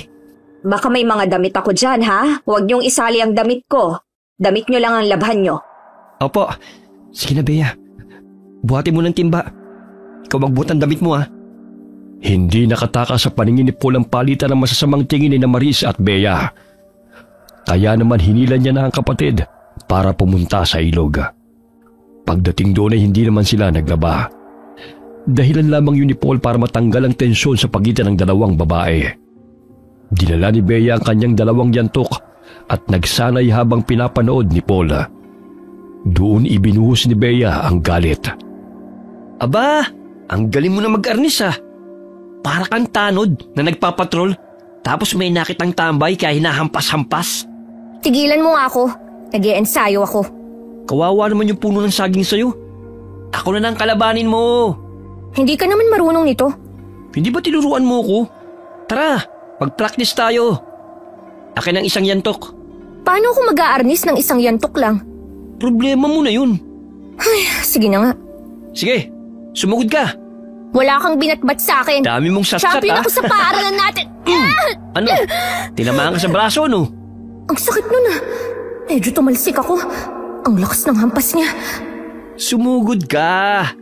Baka may mga damit ako dyan, ha? Huwag niyong isali ang damit ko. Damit niyo lang ang labhan niyo. Opo. Sige na, Bea. Buhatin mo ng timba. Ikaw magbuhat ang damit mo, ha? Hindi nakatakas sa paningin ni Paul ang palitan ng masasamang tingin ni Maris at Bea. Kaya naman hinilan niya na ang kapatid para pumunta sa ilog. Pagdating doon ay hindi naman sila naglaba. Dahilan lamang yun ni Paul para matanggal ang tensyon sa pagitan ng dalawang babae. Dinala ni Bea ang kanyang dalawang yantok at nagsanay habang pinapanood ni Paul. Doon ibinuhos ni Bea ang galit. Aba, ang galing mo na mag-arnis Para kang tanod na nagpapatrol tapos may nakitang tambay kaya hinahampas-hampas. Tigilan mo nga ako. Nag-iensayo ako. Kawawa naman yung puno ng saging sa'yo. Ako na nang kalabanin mo. Hindi ka naman marunong nito. Hindi ba tinuruan mo ko? Tara, mag-practice tayo. Akin ang isang yantok. Paano ako mag-aarnis ng isang yantok lang? Problema mo na yun. Ay, sige na nga. Sige, sumugod ka. Wala kang binatbat sa akin. Dami mong satsat Champion ako sa paaralan natin. Ano? Tinamaan ka sa braso, no? Ang sakit nun Medyo tumalsik ako. Ang lakas ng hampas niya. Sumugod ka.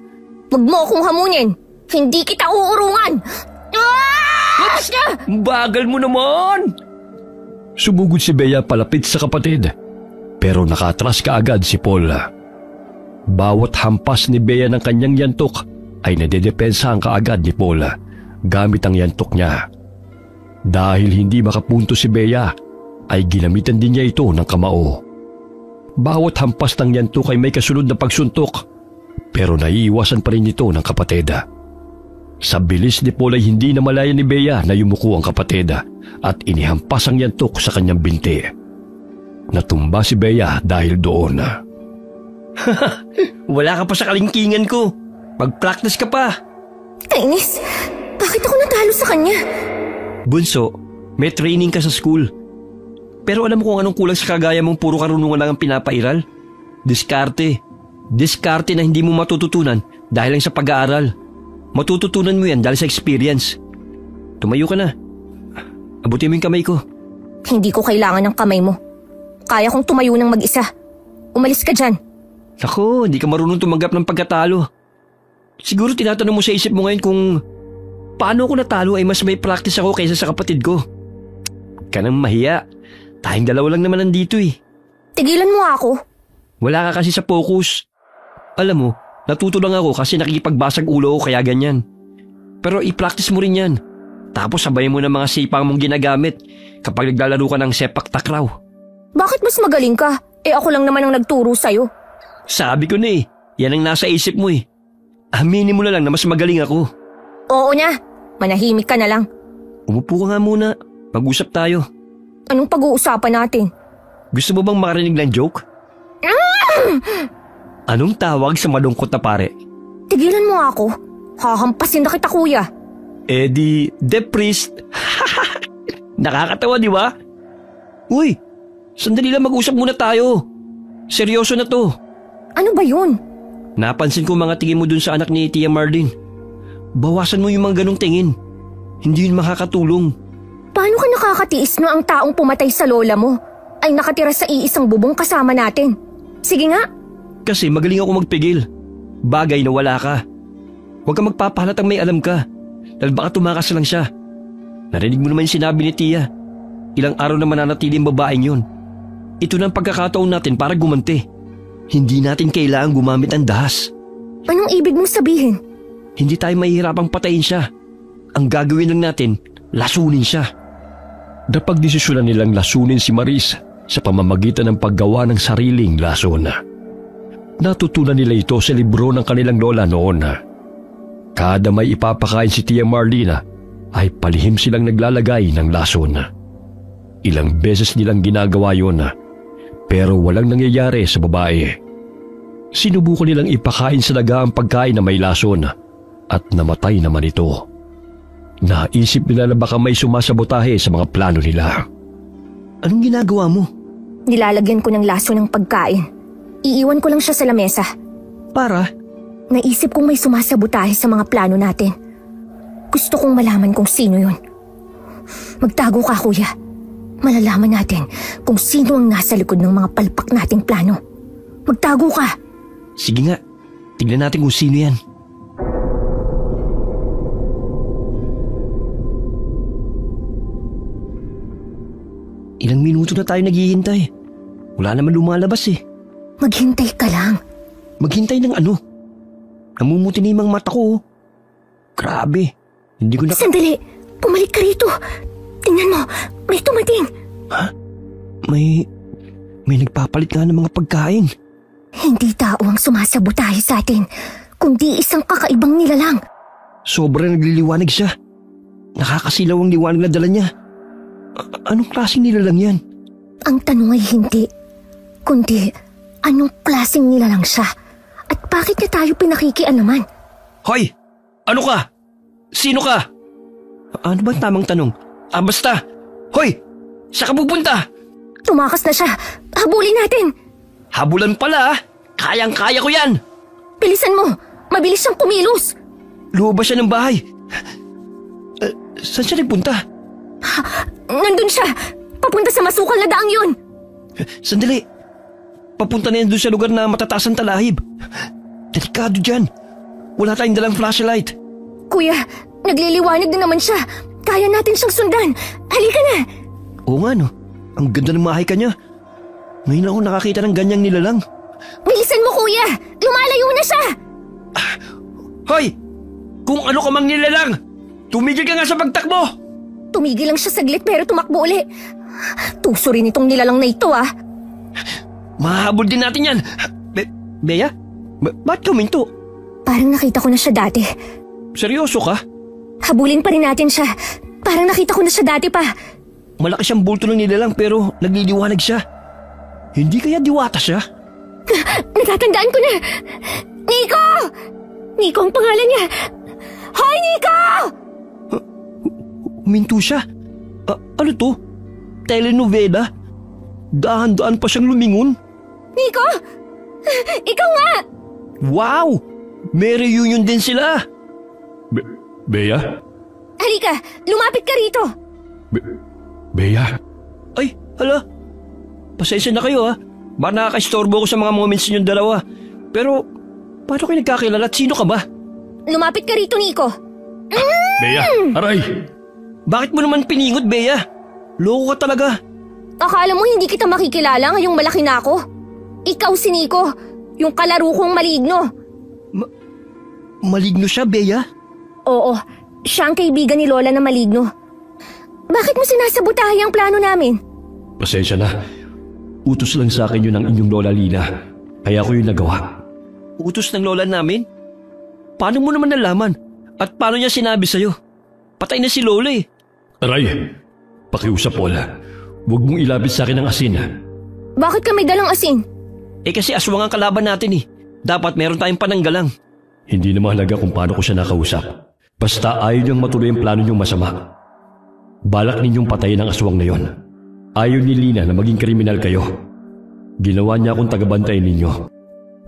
Wag mo akong hamunin. Hindi kita uurungan. Bagal mo naman. Sumugod si Bea palapit sa kapatid, pero nakatras kaagad si Paul. Bawat hampas ni Bea ng kanyang yantok ay nadedepensahan kaagad ni Paul gamit ang yantok niya. Dahil hindi makapunto si Bea, ay ginamitan din niya ito ng kamao. Bawat hampas ng yantok ay may kasunod na pagsuntok, pero naiiwasan pa rin ito ng kapatid. Sa bilis ni Paul ay hindi namalaya ni Bea na yumuko ang kapatid at inihampas ang yantok sa kanyang binti. Natumba si Bea dahil doon. Wala ka pa sa kalingkingan ko. Mag-practice ka pa. Kainis, bakit ako natalo sa kanya? Bunso, may training ka sa school. Pero alam mo kung anong kulang sa kagaya mong puro karunungan lang ang pinapairal? Diskarte. Diskarte na hindi mo matututunan dahil lang sa pag-aaral. Matututunan mo yan dahil sa experience. Tumayo ka na. Abutin mo yung kamay ko. Hindi ko kailangan ng kamay mo. Kaya kong tumayo ng mag-isa. Umalis ka dyan. Naku, hindi ka marunong tumanggap ng pagkatalo. Siguro tinatanong mo sa isip mo ngayon kung paano ako natalo ay mas may practice ako kaysa sa kapatid ko. Ka nang mahiya. Tayong dalawa lang naman nandito eh. Tigilan mo ako. Wala ka kasi sa focus. Alam mo, natuto lang ako kasi nakikipagbasag ulo ko kaya ganyan. Pero i-practice mo rin yan. Tapos sabayin mo ng mga sipang mong ginagamit kapag naglalaro ka ng sepak takraw. Bakit mas magaling ka? Ako lang naman ang nagturo sa'yo. Sabi ko na eh, yan ang nasa isip mo eh. Aminin mo na lang na mas magaling ako. Oo na, manahimik ka na lang. Umupo ka nga muna, mag-usap tayo. Anong pag-uusapan natin? Gusto mo bang makarinig ng joke? Anong tawag sa malungkot na pare? Tigilan mo ako. Hahampasin na kita, kuya. Eddie the Priest. Nakakatawa, di ba? Uy, sandali lang mag-usap muna tayo. Seryoso na to. Ano ba yun? Napansin ko mga tingin mo dun sa anak ni Tia Marlene. Bawasan mo yung mga ganong tingin. Hindi yun makakatulong. Paano ka nakakatiis na ang taong pumatay sa lola mo ay nakatira sa iisang bubong kasama natin? Sige nga. Kasi magaling ako magpigil. Bagay na wala ka. Huwag ka magpapahalatang may alam ka. Dahil baka tumakas lang siya. Narinig mo naman yung sinabi ni Tia. Ilang araw na mananatili ang babaeng yun. Ito na ang pagkakataon natin para gumanti. Hindi natin kailangang gumamit ng dahas. Anong ibig mong sabihin? Hindi tayo mahihirapang patayin siya. Ang gagawin lang natin, lasunin siya. Napagdesisyonan nilang lasunin si Maris sa pamamagitan ng paggawa ng sariling lason. Natutunan nila ito sa libro ng kanilang lola noon. Kada may ipapakain si Tia Marlene ay palihim silang naglalagay ng lason. Ilang beses nilang ginagawa yun, pero walang nangyayari sa babae. Sinubukan nilang ipakain sa daga ang pagkain na may lason at namatay naman ito. Naisip nila na baka may sumasabotahe sa mga plano nila. Anong ginagawa mo? Nilalagyan ko ng laso ng pagkain. Iiwan ko lang siya sa lamesa. Para? Naisip kong may sumasabotahe sa mga plano natin. Gusto kong malaman kung sino yun. Magtago ka, kuya. Malalaman natin kung sino ang nasa likod ng mga palpak nating plano. Magtago ka. Sige nga, tignan natin kung sino yan. Ilang minuto na tayo naghihintay. Wala naman lumalabas eh. Maghintay ka lang. Maghintay ng ano? Namumuti na yung mga mata ko. Grabe. Hindi ko na... Sandali! Pumalik ka rito. Tingnan mo, may tumating. Ha? May nagpapalit nga ng mga pagkain. Hindi tao ang sumasabotahe sa atin, kundi isang kakaibang nilalang. Sobrang nagliliwanag siya. Nakakasilaw ang liwanag na dala niya. Anong klaseng nilalang yan? Ang tanong ay hindi, kundi anong klaseng nilalang siya at bakit niya tayo pinakikialaman? Hoy! Ano ka? Sino ka? Ano ba ang tamang tanong? Basta! Hoy! Saan ka pupunta? Tumakas na siya! Habulin natin! Habulan pala ah! Kayang-kaya ko yan! Bilisan mo! Mabilis siyang kumilos! Lumabas siya ng bahay. Saan siya nagpunta? Nandun siya! Papunta sa masukal na daang yun! Sandali! Papunta na yan doon sa lugar na matataas ang talahib. Delikado dyan. Wala tayong dalang flashlight. Kuya, nagliliwanag na naman siya. Kaya natin siyang sundan. Halika na! Oo nga no. Ang ganda ng mahay ka niya. Ngayon ako nakakita ng ganyang nilalang. Bilisan mo, kuya! Lumalayo na siya! Hoy! Kung ano ka mang nilalang, tumigil ka nga sa pagtakbo! Tumigil lang siya saglit pero tumakbo uli. Tuso rin itong nilalang na ito, ah. Mahabol din natin yan. Bea? Ba't ka minto? Parang nakita ko na siya dati. Seryoso ka? Habulin pa rin natin siya. Parang nakita ko na siya dati pa. Malaki siyang bulto ng nilalang pero nagliliwanag siya. Hindi kaya diwata siya? Natatandaan ko na! Nico! Nico ang pangalan niya! Hoy, Nico! Huminto siya. Ano to? Telenovela? Dahan-daan pa siyang lumingon. Nico! Ikaw nga! Wow! May reunion din sila. Bea? Halika, lumapit ka rito. Bea? Ay, hala. Pasensya na kayo ha. Baka nakaka-istorbo ko sa mga moments ninyong dalawa. Pero, paano kayo nagkakilala at sino ka ba? Lumapit ka rito, Nico. Bea, aray! Bakit mo naman piningot, Bea? Loko ka talaga. Akala mo hindi kita makikilala ngayong malaki na ako? Ikaw si Nico, yung kalaro kong maligno. Maligno siya, Bea? Oo, siya ang kaibigan ni Lola na maligno. Bakit mo sinasabotahe ang plano namin? Pasensya na. Utos lang sa akin yun ng inyong Lola Lina. Kaya ko yung nagawa. Utos ng lola namin? Paano mo naman nalaman? At paano niya sinabi sa'yo? Patay na si Lola eh. Aray! Pakiusap, Paula. Huwag mong ilapit sa akin ang asin. Bakit ka may dalang asin? Eh kasi aswang ang kalaban natin eh. Dapat meron tayong pananggalang. Hindi na mahalaga kung paano ko siya nakausap. Basta ayaw niyang matuloy ang plano niyong masama. Balak ninyong patayin ang aswang na yon. Ayaw ni Lina na maging kriminal kayo. Ginawa niya akong tagabantay ninyo.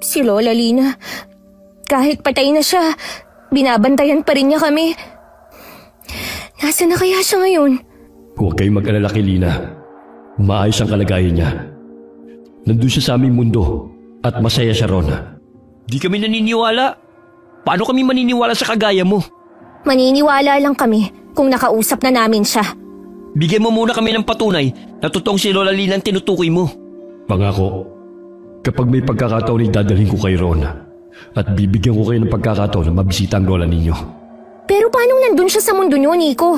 Si Lola Lina, kahit patay na siya, binabantayan pa rin niya kami. Nasaan na kaya siya ngayon? Huwag kayong mag-alala kay Lina. Maayos ang kalagayan niya. Nandun siya sa aming mundo at masaya siya ron. Di kami naniniwala. Paano kami maniniwala sa kagaya mo? Maniniwala lang kami kung nakausap na namin siya. Bigyan mo muna kami ng patunay na totoong si Lola Lina ang tinutukoy mo. Pangako, kapag may pagkakataon ay dadalhin ko kay Ron at bibigyan ko kayo ng pagkakataon na mabisita ang lola ninyo. Pero paano nandun siya sa mundo niyo, Nico?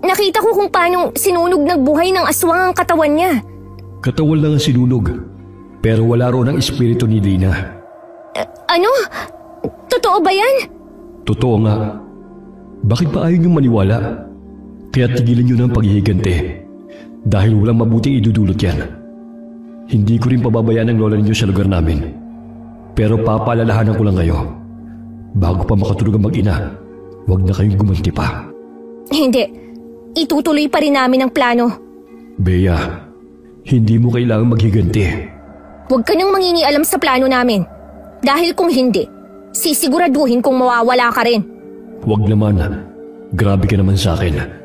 Nakita ko kung paano sinunog ng buhay ng aswang ang katawan niya. Katawan lang ang sinunog, pero wala ron ang espiritu ni Lina. Ano? Totoo ba yan? Totoo nga. Bakit ba ayaw niyong maniwala? Kaya tigilan niyo na ang paghihigante. Dahil walang mabuting idudulot yan. Hindi ko rin pababayaan ang lola ninyo sa lugar namin. Pero papaalalahanan ko lang kayo. Bago pa makatulog ang mag-ina, huwag na kayong gumanti pa. Hindi. Itutuloy pa rin namin ang plano. Bea, hindi mo kailangang maghiganti. Huwag ka nang mangingialam sa plano namin. Dahil kung hindi, sisiguraduhin kong mawawala ka rin. Huwag naman. Grabe ka naman sa akin.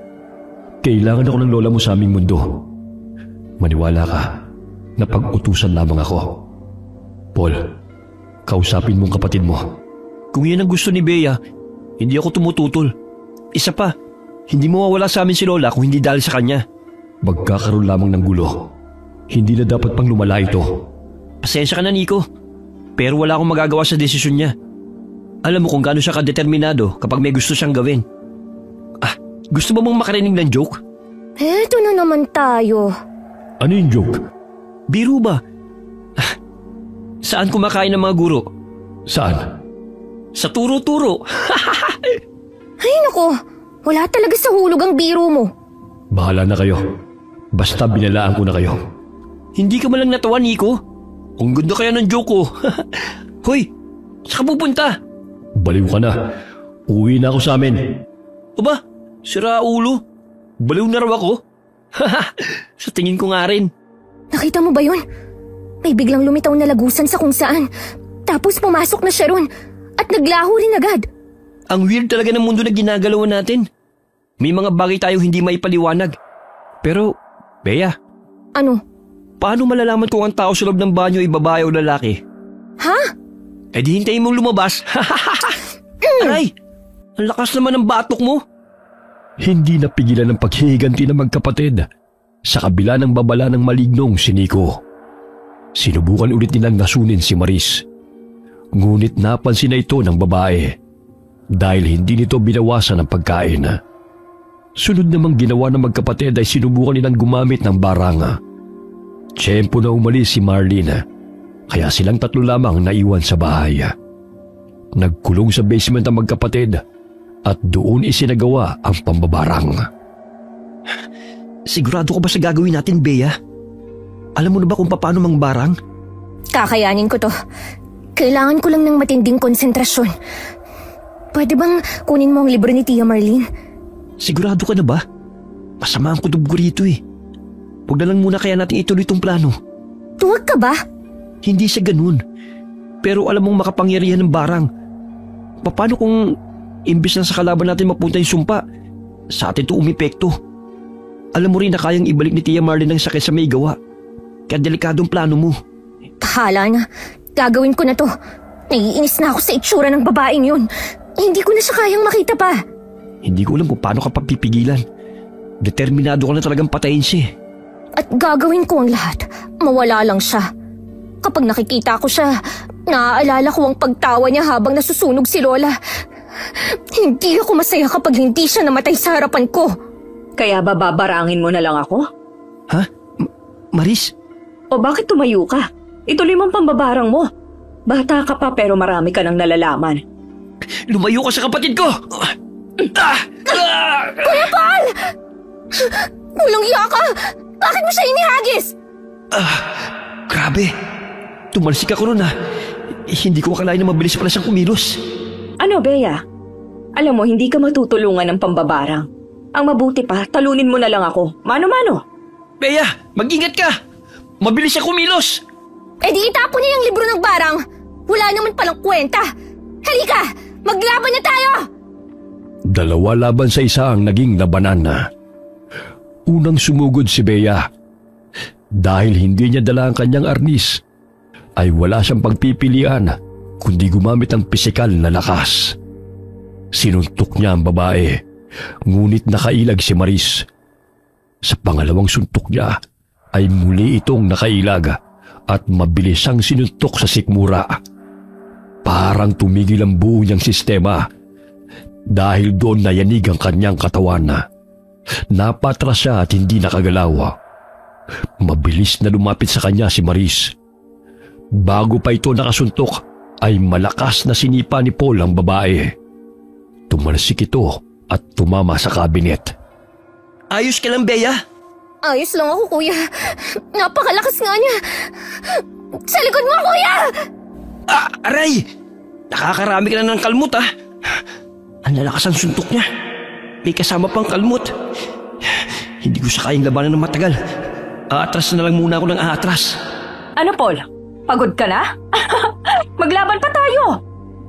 Kailangan ako ng lola mo sa aming mundo. Maniwala ka na pag-utusan lamang ako. Paul, kausapin mong kapatid mo. Kung yan ang gusto ni Bea, hindi ako tumututol. Isa pa, hindi mawawala sa amin si Lola kung hindi dahil sa kanya. Magkakaroon lamang ng gulo. Hindi na dapat pang lumala ito. Pasensya ka na, Nico. Pero wala akong magagawa sa desisyon niya. Alam mo kung gaano siya kadeterminado kapag may gusto siyang gawin. Gusto mo bang makarinig ng joke? Eto na naman tayo. Ano yung joke? Biro ba? Saan kumakain ng mga guro? Saan? Sa turo-turo. Ay nako, wala talaga sa hulog ang biro mo. Bahala na kayo. Basta binalaan ko na kayo. Hindi ka malang natawa, Nico. Ang ganda kaya ng joke ko. Hoy, saan ka pupunta? Baliw ka na. Uwi na ako sa amin. O ba? Sira ulo. Baliw na raw ako. Sa tingin ko nga rin. Nakita mo ba yun? May biglang lumitaw na lagusan sa kung saan. Tapos pumasok na siya ron. At naglaho rin agad. Ang weird talaga ng mundo na ginagalawan natin. May mga bagay tayong hindi maipaliwanag. Pero, Bea. Ano? Paano malalaman kung ang tao sa loob ng banyo ay babae o lalaki? Ha? Eh di hintayin mong lumabas. Aray! Ang lakas naman ng batok mo. Hindi napigilan ng paghihiganti ng magkapatid. sa kabila ng babala ng malignong si Nico. Sinubukan ulit nilang nasunin si Maris. Ngunit napansin na ito ng babae dahil hindi nito binawasan ang pagkain. Sunod namang ginawa ng magkapatid ay sinubukan nilang gumamit ng barang. Tiyempo na umalis si Marlene, kaya silang tatlo lamang naiwan sa bahay. Nagkulong sa basement ang magkapatid at doon isinagawa ang pambabarang. Sigurado ka ba sa gagawin natin, Bea? Alam mo na ba kung paano mangbarang? Kakayanin ko to. Kailangan ko lang ng matinding konsentrasyon. Pwede bang kunin mo ang libro ni Tia Marlene? Sigurado ka na ba? Masama ang kutob ko rito eh. Huwag na lang muna kaya natin ituloy itong plano. Tuwag ka ba? Hindi sa ganun. Pero alam mong makapangyarihan ng barang. Paano kung imbis na sa kalaban natin mapunta yung sumpa, sa atin ito umipekto? Alam mo rin na kayang ibalik ni Tia Marlene ang sakit sa may gawa. Kaya delikadong plano mo. Hala na. Gagawin ko na to. Naiinis na ako sa itsura ng babaeng yun. Hindi ko na siya kayang makita pa. Hindi ko alam kung paano ka papipigilan. Determinado ka na talagang patayin siya. At gagawin ko ang lahat. Mawala lang siya. Kapag nakikita ko siya, naaalala ko ang pagtawa niya habang nasusunog si Lola. Hindi ako masaya kapag hindi siya namatay sa harapan ko. Kaya babarangin mo na lang ako? Ha? Maris? O bakit tumayo ka? Ituloy mo ang pambabarang mo. Bata ka pa pero marami ka nang nalalaman. Lumayo ka sa kapatid ko! Kuya Paul! Walang iya ka! Bakit mo siya inihagis? Grabe. Tumalsik ako nun Hindi ko akalain na mabilis pala siyang kumilos. Ano, Bea? Alam mo, hindi ka matutulungan ng pambabarang. Ang mabuti pa, talunin mo na lang ako. Mano-mano. Bea, mag-ingat ka! Mabilis siya kumilos! Eh di itapon niya yung libro ng barang. Wala naman palang kwenta. Halika! Maglaban na tayo! 2 laban sa isa ang naging labanan. Unang sumugod si Bea. Dahil hindi niya dala ang kanyang arnis, ay wala siyang pagpipilian kundi gumamit ng pisikal na lakas. Sinuntok niya ang babae, ngunit nakailag si Maris. Sa pangalawang suntok niya ay muli itong nakailag at mabilis siyang sinuntok sa sikmura. Parang tumigil ang buo niyang sistema dahil doon nayanig ang kanyang katawan. Napatras siya at hindi nakagalaw. Mabilis na lumapit sa kanya si Maris. Bago pa ito nakasuntok ay malakas na sinipa ni Paul ang babae. Tumalsik ito at tumama sa kabinet. Ayos ka lang, Bea? Ayos lang ako, kuya. Napakalakas nga niya. Sa likod mo, kuya! Aray! Nakakarami ka na ng kalmot, Ang lalakas ang suntok niya. May kasama pang kalmot. Hindi ko siya kayang labanan ng matagal. Aatras na lang muna ako ng aatras. Ano, Paul? Pagod ka na? Maglaban pa tayo!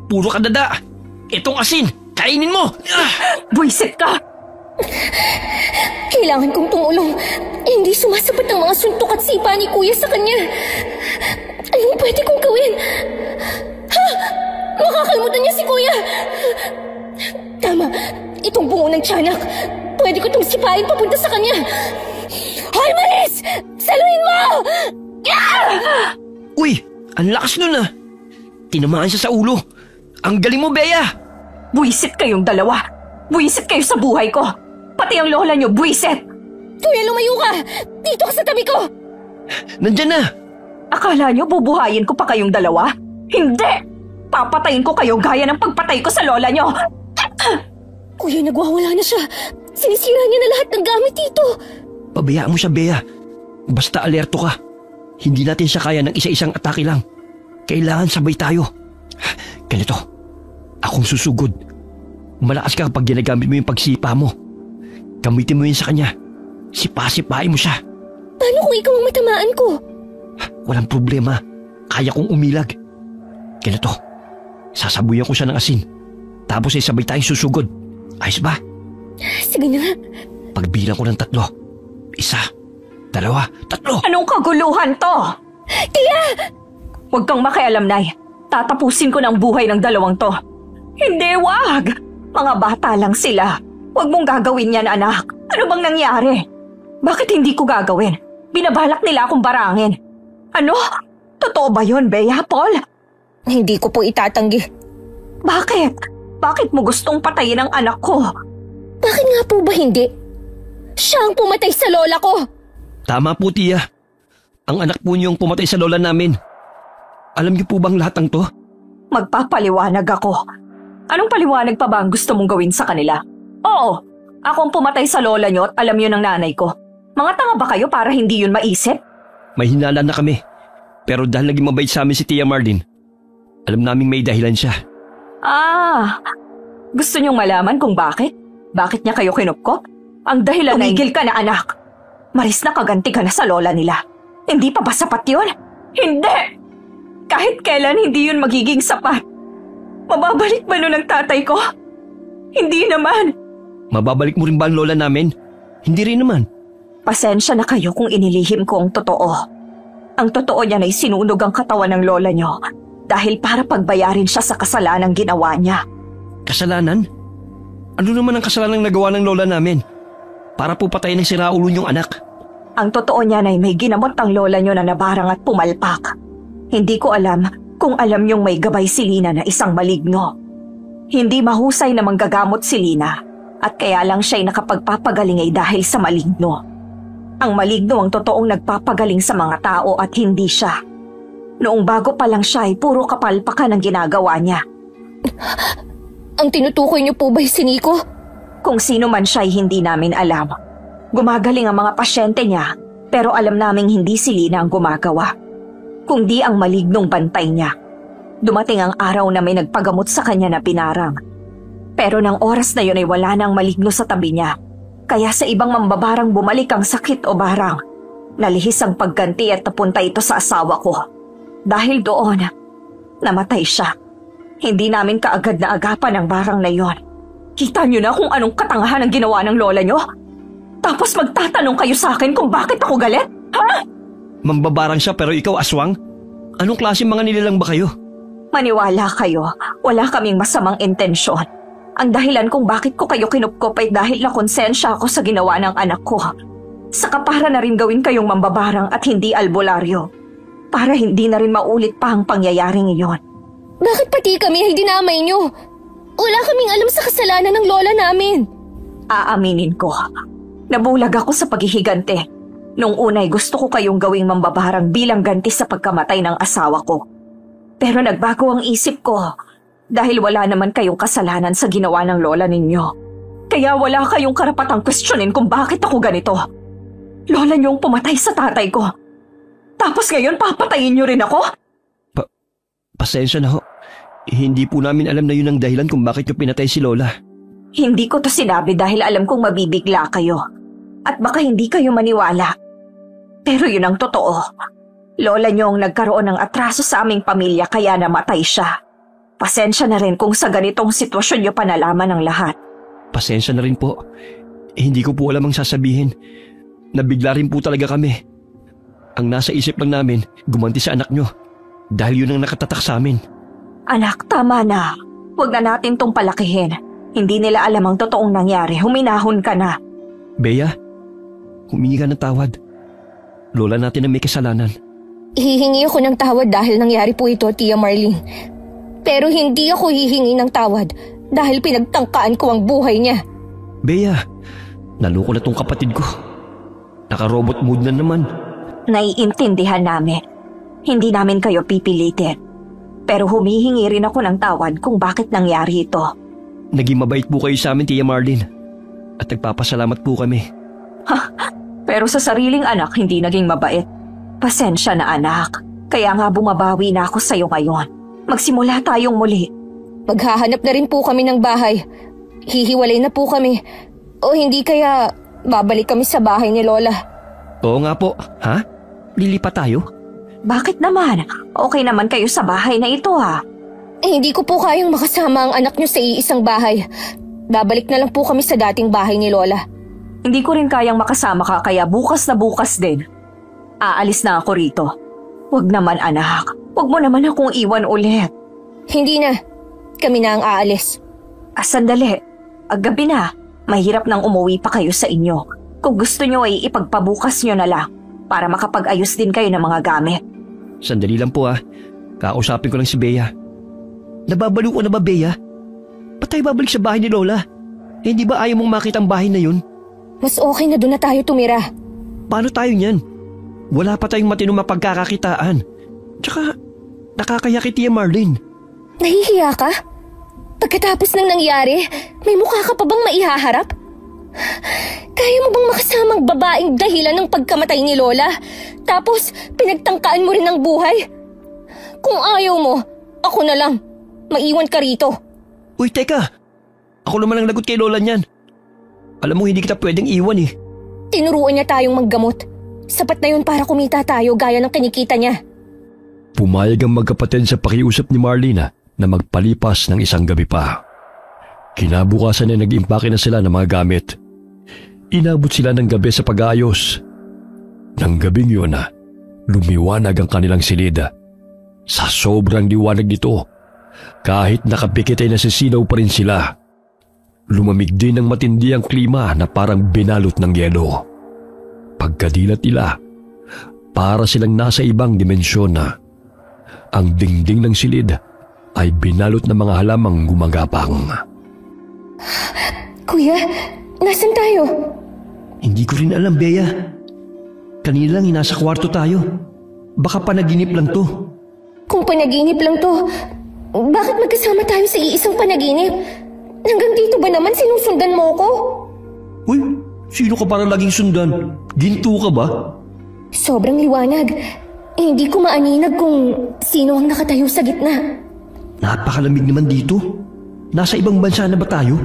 Puro ka dada! Itong asin, kainin mo! Buisit ka! Kailangan kong tumulong. Hindi sumasapat ang mga suntok at sipa ni kuya sa kanya. Anong pwede kong gawin? Ha! Makakalimutan niya si kuya! Tama, itong bungo ng tiyanak. Pwede ko itong sipain papunta sa kanya. Hoy, Maris! Saluhin mo! Uy! Ang lakas nun Tinamaan siya sa ulo. Ang galing mo, Bea! Buisit kayong dalawa. Buisit kayo sa buhay ko. Pati ang lola niyo, buisit! Kuya, lumayo ka! Dito ka sa tabi ko! Nandyan na! Akala niyo bubuhayin ko pa kayong dalawa? Hindi! Papatayin ko kayo gaya ng pagpatay ko sa lola niyo! Kuya, nagwawala na siya. Sinisira niya na lahat ng gamit dito. Pabayaan mo siya, Bea. Basta alerto ka. Hindi natin siya kaya ng isa-isang atake lang. Kailangan sabay tayo. Ganito, akong susugod. Malakas ka kapag ginagamit mo yung pagsipa mo. Gamitin mo yun sa kanya. Sipa-sipain mo siya. Paano kung ikaw ang matamaan ko? Walang problema. Kaya kong umilag. Ganito, sasabuyan ko siya ng asin. Tapos ay sabay tayong susugod. Ayos ba? Sige na nga. Pagbilang ko ng 3. 1, 2, 3. Anong kaguluhan to? Tia! Huwag kang makialam, Nay. Tatapusin ko ng buhay ng dalawang to. Hindi, wag! Mga bata lang sila. Huwag mong gagawin yan, anak. Ano bang nangyari? Bakit hindi ko gagawin? Binabalak nila akong barangin. Ano? Totoo ba yun, Bea, Paul? Hindi ko po itatanggi. Bakit? Bakit mo gustong patayin ang anak ko? Bakit nga po ba hindi? Siya ang pumatay sa lola ko! Tama po, tiya. Ang anak po niyong pumatay sa lola namin. Alam niyo po bang lahat ng to? Magpapaliwanag ako. Anong paliwanag pa ba ang gusto mong gawin sa kanila? Oo, ako ang pumatay sa lola niyo at alam yun ng nanay ko. Mga tanga ba kayo para hindi yun maisip? May hinala na kami. Pero dahil naging mabait sa amin si Tia Marlene, alam naming may dahilan siya. Gusto niyong malaman kung bakit? Bakit niya kayo kinupkop? Ang dahilan tumigil ka na, anak. Maris na kaganti ka na sa lola nila. Hindi pa ba sapat yun? Hindi! Kahit kailan hindi yun magiging sapat. Mababalik ba nun ang tatay ko? Hindi naman. Mababalik mo rin ba ang lola namin? Hindi rin naman. Pasensya na kayo kung inilihim ko ang totoo. Ang totoo niya ay sinunog ang katawan ng lola niyo dahil para pagbayarin siya sa kasalanang ginawa niya. Kasalanan? Ano naman ang kasalanang nagawa ng lola namin? Para po patayin ng siraulo niyong anak. Ang totoo niya ay may ginamot ang lola niyo na nabarang at pumalpak. Hindi ko alam kung alam niyong may gabay si Lina na isang maligno. Hindi mahusay na manggagamot si Lina at kaya lang siya'y nakapagpapagaling ay dahil sa maligno. Ang maligno ang totoong nagpapagaling sa mga tao at hindi siya. Noong bago pa lang siya ay puro kapalpakan ang ginagawa niya. Ang tinutukoy niyo po ba'y si Nico? Kung sino man siya ay hindi namin alam. Gumagaling ang mga pasyente niya pero alam naming hindi si Lina ang gumagawa. Kundi ang malignong bantay niya. Dumating ang araw na may nagpagamot sa kanya na pinarang. Pero nang oras na yun ay wala na ang maligno sa tabi niya. Kaya sa ibang mambabarang bumalik ang sakit o barang. Nalihis ang pagganti at napunta ito sa asawa ko. Dahil doon, namatay siya. Hindi namin kaagad na agapan ang barang na yon. Kita niyo na kung anong katangahan ang ginawa ng lola niyo? Tapos magtatanong kayo sa akin kung bakit ako galit? Ha? Mambabarang siya pero ikaw aswang? Anong klase mga nilalang ba kayo? Maniwala kayo, wala kaming masamang intensyon. Ang dahilan kung bakit ko kayo kinupkop ay dahil nakonsensya ako sa ginawa ng anak ko. Saka para na rin gawin kayong mambabarang at hindi albularyo. Para hindi na rin maulit pa ang pangyayaring iyon. Bakit pati kami ay dinamay niyo? Wala kaming alam sa kasalanan ng lola namin. Aaminin ko. Nabulag ako sa paghihigante. Nung una ay gusto ko kayong gawing mambabarang bilang ganti sa pagkamatay ng asawa ko. Pero nagbago ang isip ko dahil wala naman kayong kasalanan sa ginawa ng lola ninyo. Kaya wala kayong karapatang questionin kung bakit ako ganito. Lola niyong pumatay sa tatay ko. Tapos ngayon papatayin niyo rin ako? Pasensya na ho. Hindi po namin alam na yun ang dahilan kung bakit niyo pinatay si lola. Hindi ko to sinabi dahil alam kong mabibigla kayo. At baka hindi kayo maniwala. Pero yun ang totoo. Lola niyong nagkaroon ng atraso sa aming pamilya kaya namatay siya. Pasensya na rin kung sa ganitong sitwasyon niyo pa nalaman ang lahat. Pasensya na rin po. Hindi ko po alam ang sasabihin. Nabigla rin po talaga kami. Ang nasa isip lang namin, gumanti sa anak niyo. Dahil yun ang nakatatak sa amin. Anak, tama na. Huwag na natin tong palakihin. Hindi nila alam ang totoong nangyari. Huminahon ka na. Bea, humingi ka ng tawad. Lola natin ang may kasalanan. Hihingi ako ng tawad dahil nangyari po ito, Tia Marlene. Pero hindi ako hihingi ng tawad dahil pinagtangkaan ko ang buhay niya. Bea, naloko na tong kapatid ko. Naka-robot mode na naman. Naiintindihan namin. Hindi namin kayo pipilitin. Pero humihingi rin ako ng tawad kung bakit nangyari ito. Naging mabait po kayo sa amin, Tia Marlene. At nagpapasalamat po kami. Pero sa sariling anak, hindi naging mabait. Pasensya na, anak. Kaya nga bumabawi na ako sa'yo ngayon. Magsimula tayong muli. Maghahanap na rin po kami ng bahay. Hihiwalay na po kami. O hindi kaya babalik kami sa bahay ni Lola. Oo nga po. Ha? Lilipat tayo? Bakit naman? Okay naman kayo sa bahay na ito, ha? Hindi ko po kayang makasama ang anak niyo sa iisang bahay. Babalik na lang po kami sa dating bahay ni Lola. Hindi ko rin kayang makasama ka kaya bukas na bukas din. Aalis na ako rito. Huwag naman, anak. Huwag mo naman akong iwan ulit. Hindi na. Kami na ang aalis. Sandali. Gabi na. Mahirap nang umuwi pa kayo sa inyo. Kung gusto nyo ay ipagpabukas nyo na lang para makapag-ayos din kayo ng mga gamit. Sandali lang po Kausapin ko lang si Bea. Nababalo ko na ba, Bea? Ba't tayo babalik sa bahay ni Lola? Hindi ba ayaw mong makita ang bahay na yun? Mas okay na doon na tayo tumira. Paano tayo niyan? Wala pa tayong matinong mapagkakakitaan. Tsaka, nakakaya kay Tia Marlene. Nahihiya ka? Pagkatapos ng nangyari, may mukha ka pa bang maihaharap? Kaya mo bang makasamang babaeng dahilan ng pagkamatay ni Lola? Tapos, pinagtangkaan mo rin ang buhay? Kung ayaw mo, ako na lang. Maiwan ka rito. Uy, teka! Ako naman ang lagot kay Lola niyan. Alam mo, hindi kita pwedeng iwan eh. Tinuruan niya tayong maggamot. Sapat na yun para kumita tayo gaya ng kinikita niya. Pumayag ang magkapatid sa pakiusap ni Marlene na magpalipas ng isang gabi pa. Kinabukasan ay nag-impake na sila ng mga gamit. Inabot sila ng gabi sa pag-aayos. Nang gabing yun lumiwanag ang kanilang silid. Sa sobrang liwanag nito, kahit nakapikit ay nasisinaw pa rin sila. Lumamig din ng matindi ang klima na parang binalot ng yelo. Pagkadilat nila, para silang nasa ibang dimensyon na. Ang dingding ng silid ay binalot ng mga halamang gumagapang. Kuya, nasan tayo? Hindi ko rin alam, Bea. Kanina lang nasa kwarto tayo. Baka panaginip lang to. Kung panaginip lang to, bakit magkasama tayo sa iisang panaginip? Hanggang dito ba naman sinusundan mo ko? Uy, sino ka para laging sundan? Ginto ka ba? Sobrang liwanag. Hindi ko maaninag kung sino ang nakatayo sa gitna. Napakalamig naman dito. Nasa ibang bansa na ba tayo?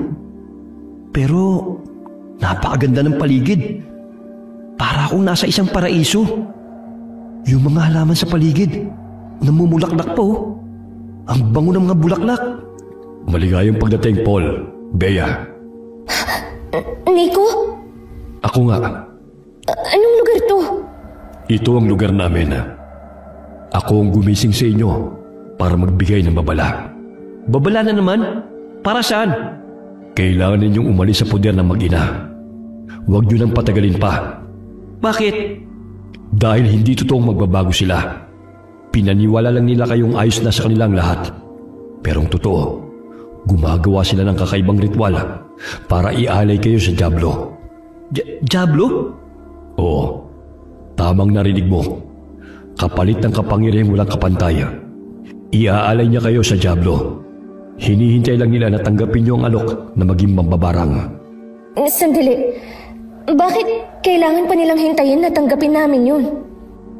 Pero napakaganda ng paligid. Para akong nasa isang paraiso. Yung mga halaman sa paligid, namumulaklak pa oh. Ang bango ng mga bulaklak. Maligayang pagdating, Paul. Bea. Nico? Ako nga. Anong lugar to? Ito ang lugar namin. Ako ang gumising sa inyo para magbigay ng babala. Babala na naman? Para saan? Kailangan ninyong umalis sa poder ng mag-ina. Huwag nyo nang patagalin pa. Bakit? Dahil hindi totoong magbabago sila. Pinaniwala lang nila kayong ayos na sa kanilang lahat. Pero ang totoo, gumagawa sila ng kakaibang ritual para ialay kayo sa Diablo. Diablo? Oo, tamang narinig mo. Kapalit ng kapangyarihang walang kapantay. Iaalay niya kayo sa Diablo. Hinihintay lang nila na tanggapin niyo ang alok na maging mambabarang. Sandali. Bakit kailangan pa nilang hintayin na tanggapin namin yun?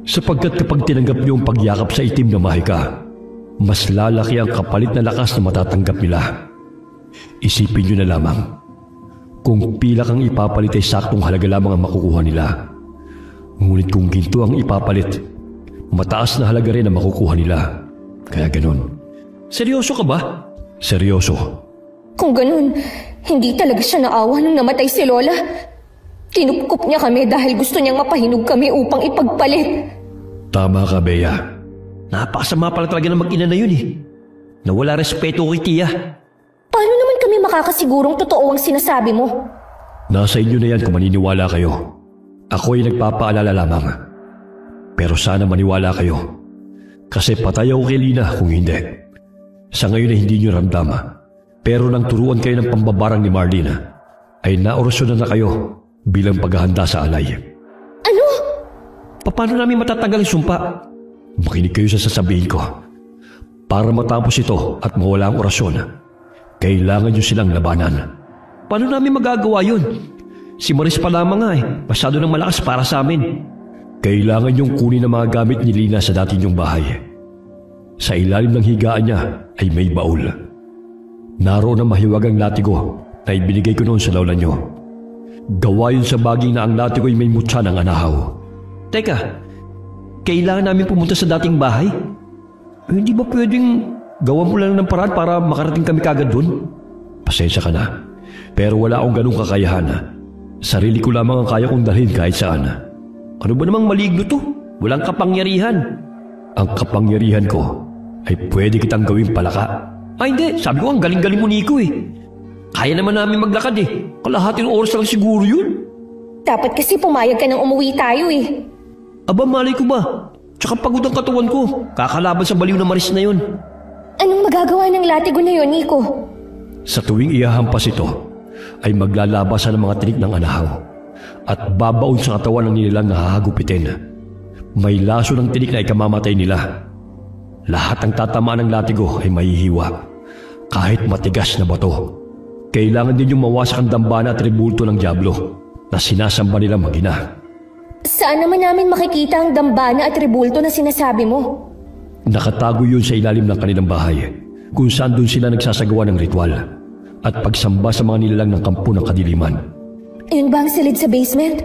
Sapagkat kapag tinanggap niyo ang pagyakap sa itim na mahika, mas lalaki ang kapalit na lakas na matatanggap nila. Isipin niyo na lamang, kung pila kang ipapalit ay saktong halaga lamang ang makukuha nila. Ngunit kung ginto ang ipapalit, mataas na halaga rin ang makukuha nila. Kaya ganun. Seryoso ka ba? Seryoso. Kung ganun, hindi talaga siya naawa nung namatay si Lola. Kinupkup niya kami dahil gusto niyang mapahinog kami upang ipagpalit. Tama ka, Bea. Napakasama pala talaga ng mag-ina na yun eh. Nawala respeto kay Tia. Paano naman kami makakasigurong totoo ang sinasabi mo? Nasa inyo na yan kung maniniwala kayo. Ako ay nagpapaalala lamang. Pero sana maniwala kayo. Kasi patay ako kay Lina kung hindi. Sa ngayon ay hindi nyo ramdam. Pero nang turuan kayo ng pambabarang ni Marlene, ay naorasyon na kayo bilang paghahanda sa alay. Ano? Paano namin matatanggal ang sumpa? Makinig kayo sa sasabihin ko. Para matapos ito at mawala ang orasyon, kailangan nyo silang labanan. Paano namin magagawa yun? Si Maris pa lamang nga eh. Masyado nang malakas para sa amin. Kailangan nyong kunin ang mga gamit ni Lina sa dati nyong bahay. Sa ilalim ng higaan niya ay may baul. Naroon ang mahiwagang latigo na ibinigay ko noon sa lola nyo. Gawa yun sa baging na ang latigo ay may mutya ng anahaw. Teka, kailangan namin pumunta sa dating bahay? Hindi ba pwedeng gawan mo lang ng paraan para makarating kami kagad dun? Pasensya ka na, pero wala akong ganung kakayahan. Sarili ko lamang ang kaya kong dalhin kahit saan. Ano ba namang maligno to? Walang kapangyarihan. Ang kapangyarihan ko ay pwede kitang gawing palaka. Hindi. Sabi ko ang galing-galing mo, Nico eh. Kaya naman namin maglakad eh. Kalahati ng oras lang siguro yun. Dapat kasi pumayag ka nang umuwi tayo eh. Aba, malay ko ba? Tsaka pagod ang katawan ko. Kakalaban sa baliw na Maris na yon. Anong magagawa ng latigo na yon, Nico? Sa tuwing ihahampas ito, ay maglalabasan ng mga tinik ng anahaw at babaon sa katawan ng nilalang nahahagupitin. May laso ng tinik na ikamamatay nila. Lahat ng tatamaan ng latigo ay mahihiwa, kahit matigas na bato. Kailangan din yung mawasak ang dambana at tribulto ng Diablo na sinasamba nila mag-ina. Saan naman namin makikita ang dambana at tribulto na sinasabi mo? Nakatago yun sa ilalim ng kanilang bahay, kung saan doon sila nagsasagawa ng ritual at pagsamba sa mga nilalang ng kampo ng kadiliman. Ayun ba ang silid sa basement?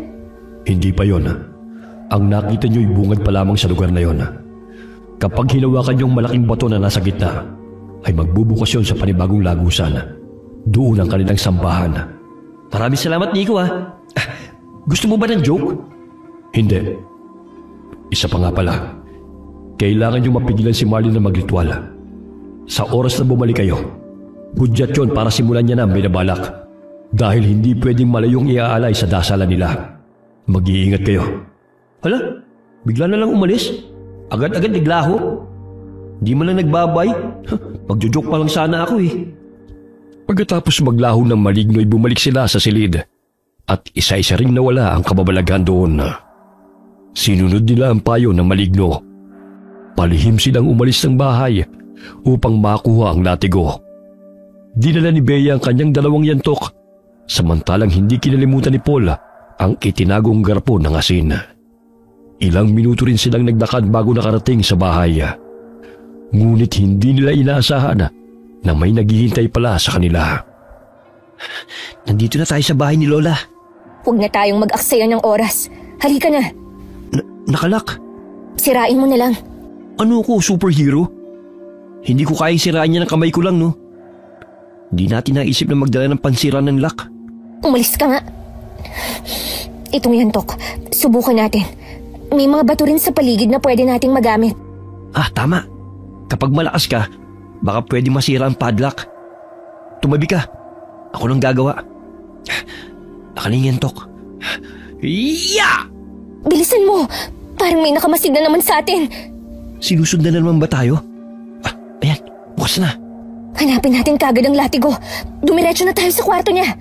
Hindi pa yon. Ang nakita nyo'y bungad pa lamang sa lugar na yon. Kapag hinawakan yung malaking bato na nasa gitna, ay magbubukas yun sa panibagong lagusan. Doon ang kanilang sambahan. Maraming salamat, Nico Gusto mo ba ng joke? Hindi. Isa pa nga pala. Kailangan nyo mapigilan si Marlene na magritual. Sa oras na bumalik kayo, hudyat yun para simulan niya na ang binabalak. Dahil hindi pwedeng malayong iaalay sa dasalan nila. Mag-iingat kayo. Hala, bigla na lang umalis. Agad-agad naglaho. Di man lang nagbabay. Magjojoke pa lang sana ako eh. Pagkatapos maglaho ng maligno ay bumalik sila sa silid at isa-isa ring nawala ang kababalaghan doon. Sinunod nila ang payo ng maligno. Palihim silang umalis ng bahay upang makuha ang latigo. Dinala ni Bea ang kanyang 2 yantok, samantalang hindi kinalimutan ni Paul ang itinagong garpo ng asin. Ilang minuto rin silang nagdakad bago nakarating sa bahay. Ngunit hindi nila inaasahan na may naghihintay pala sa kanila. Nandito na tayo sa bahay ni Lola. Huwag na tayong mag-aksaya ng oras. Halika na. Nakalak. Sirain mo na lang. Ano ko, superhero? Hindi ko kayang sirain niya ng kamay ko lang, no? Di natin naisip na magdala ng pansira ng lock. Umalis ka nga. Itong yantok, subukan natin. May mga bato rin sa paligid na pwede nating magamit. Tama. Kapag malakas ka, baka pwede masira ang padlock. Tumabi ka. Ako nang gagawa. Nakaling yantok. Yeah! Bilisan mo! Parang may nakamasid na naman sa atin. Sinusundan na naman ba tayo? Ayan, bukas na. Hanapin natin kagad ang latigo. Dumiretso na tayo sa kwarto niya.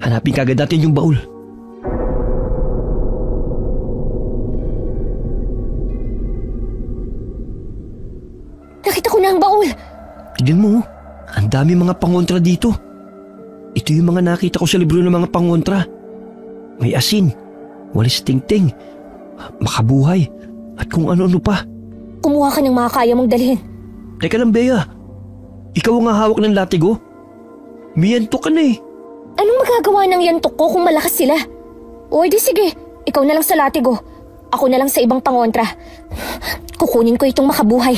Hanapin kagad natin yung baul. Nakita ko na ang baul. Tignan mo, ang dami mga pangontra dito. Ito yung mga nakita ko sa libro ng mga pangontra. May asin, walis tingting, makabuhay, at kung ano-ano pa. Kumuha ka ng mga kaya mong dalhin. Teka lang, Bea. Ikaw ang hawak ng latigo? Miyanto ka na eh. Anong magagawa ng yantok ko kung malakas sila? O di sige, ikaw na lang sa latigo. Ako na lang sa ibang pangontra. Kukunin ko itong makabuhay.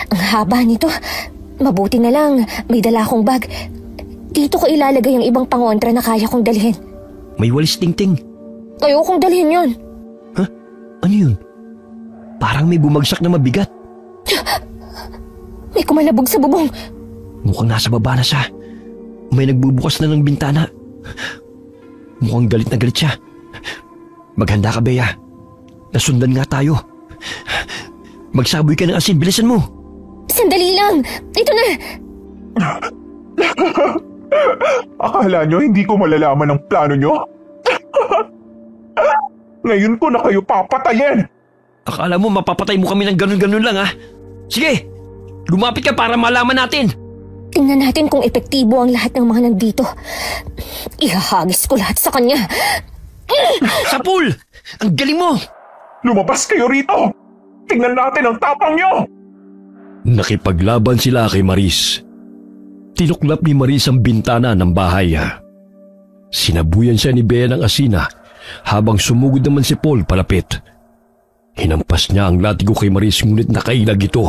Ang haba nito. Mabuti na lang, may dala akong bag. Dito ko ilalagay ang ibang pangontra na kaya kong dalhin. May walis tingting. Ayokong dalhin yon. Ano yun? Parang may bumagsak na mabigat. May kumalabog sa bubong. Mukhang nasa baba na siya. May nagbubukas na ng bintana. Mukhang galit na galit siya. Maghanda ka, Bea. Nasundan nga tayo. Magsaboy ka ng asin, bilisan mo. Sandali lang. Ito na. Akala nyo hindi ko malalaman ang plano nyo? Ngayon ko na kayo papatayin! Akala mo mapapatay mo kami ng ganun-ganun lang, ha? Sige, lumapit ka para malaman natin. Tingnan natin kung epektibo ang lahat ng mga nandito. Ihahagis ko lahat sa kanya. Sapul! Ang galing mo! Lumabas kayo rito! Tingnan natin ang tapang nyo! Nakipaglaban sila kay Maris. Tinuklap ni Maris ang bintana ng bahay. Sinabuyan siya ni Bea ng asina habang sumugod naman si Paul palapit. Hinampas niya ang latigo kay Maris ngunit nakailag ito.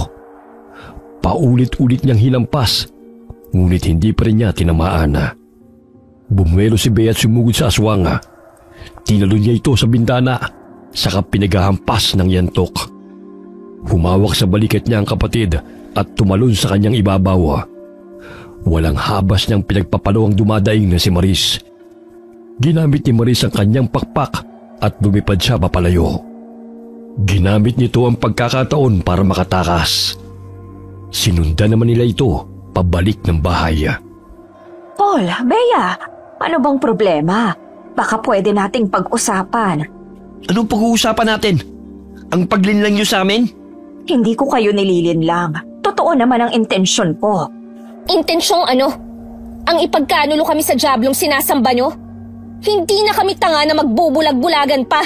Paulit-ulit niyang hinampas ngunit hindi pa rin niya tinamaan. Bumuelo si Bea at sumugod sa aswang. Tinalo niya ito sa bintana saka pinaghahampas ng yantok. Humawak sa balikat niya ang kapatid at tumalon sa kanyang ibabaw. Walang habas niyang pinagpapalo ang dumadaing na si Maris. Ginamit ni Maris ang kanyang pakpak at lumipad siya papalayo. Ginamit nito ang pagkakataon para makatakas. Sinundan naman nila ito pabalik ng bahay. Paul, Bea, ano bang problema? Baka pwede nating pag-usapan. Anong pag-uusapan natin? Ang paglinlang niyo sa amin? Hindi ko kayo nililinlang. Totoo naman ang intensyon ko. Intensyong ano? Ang ipagkanulo kami sa diablong sinasamba nyo? Hindi na kami tanga na magbubulag-bulagan pa.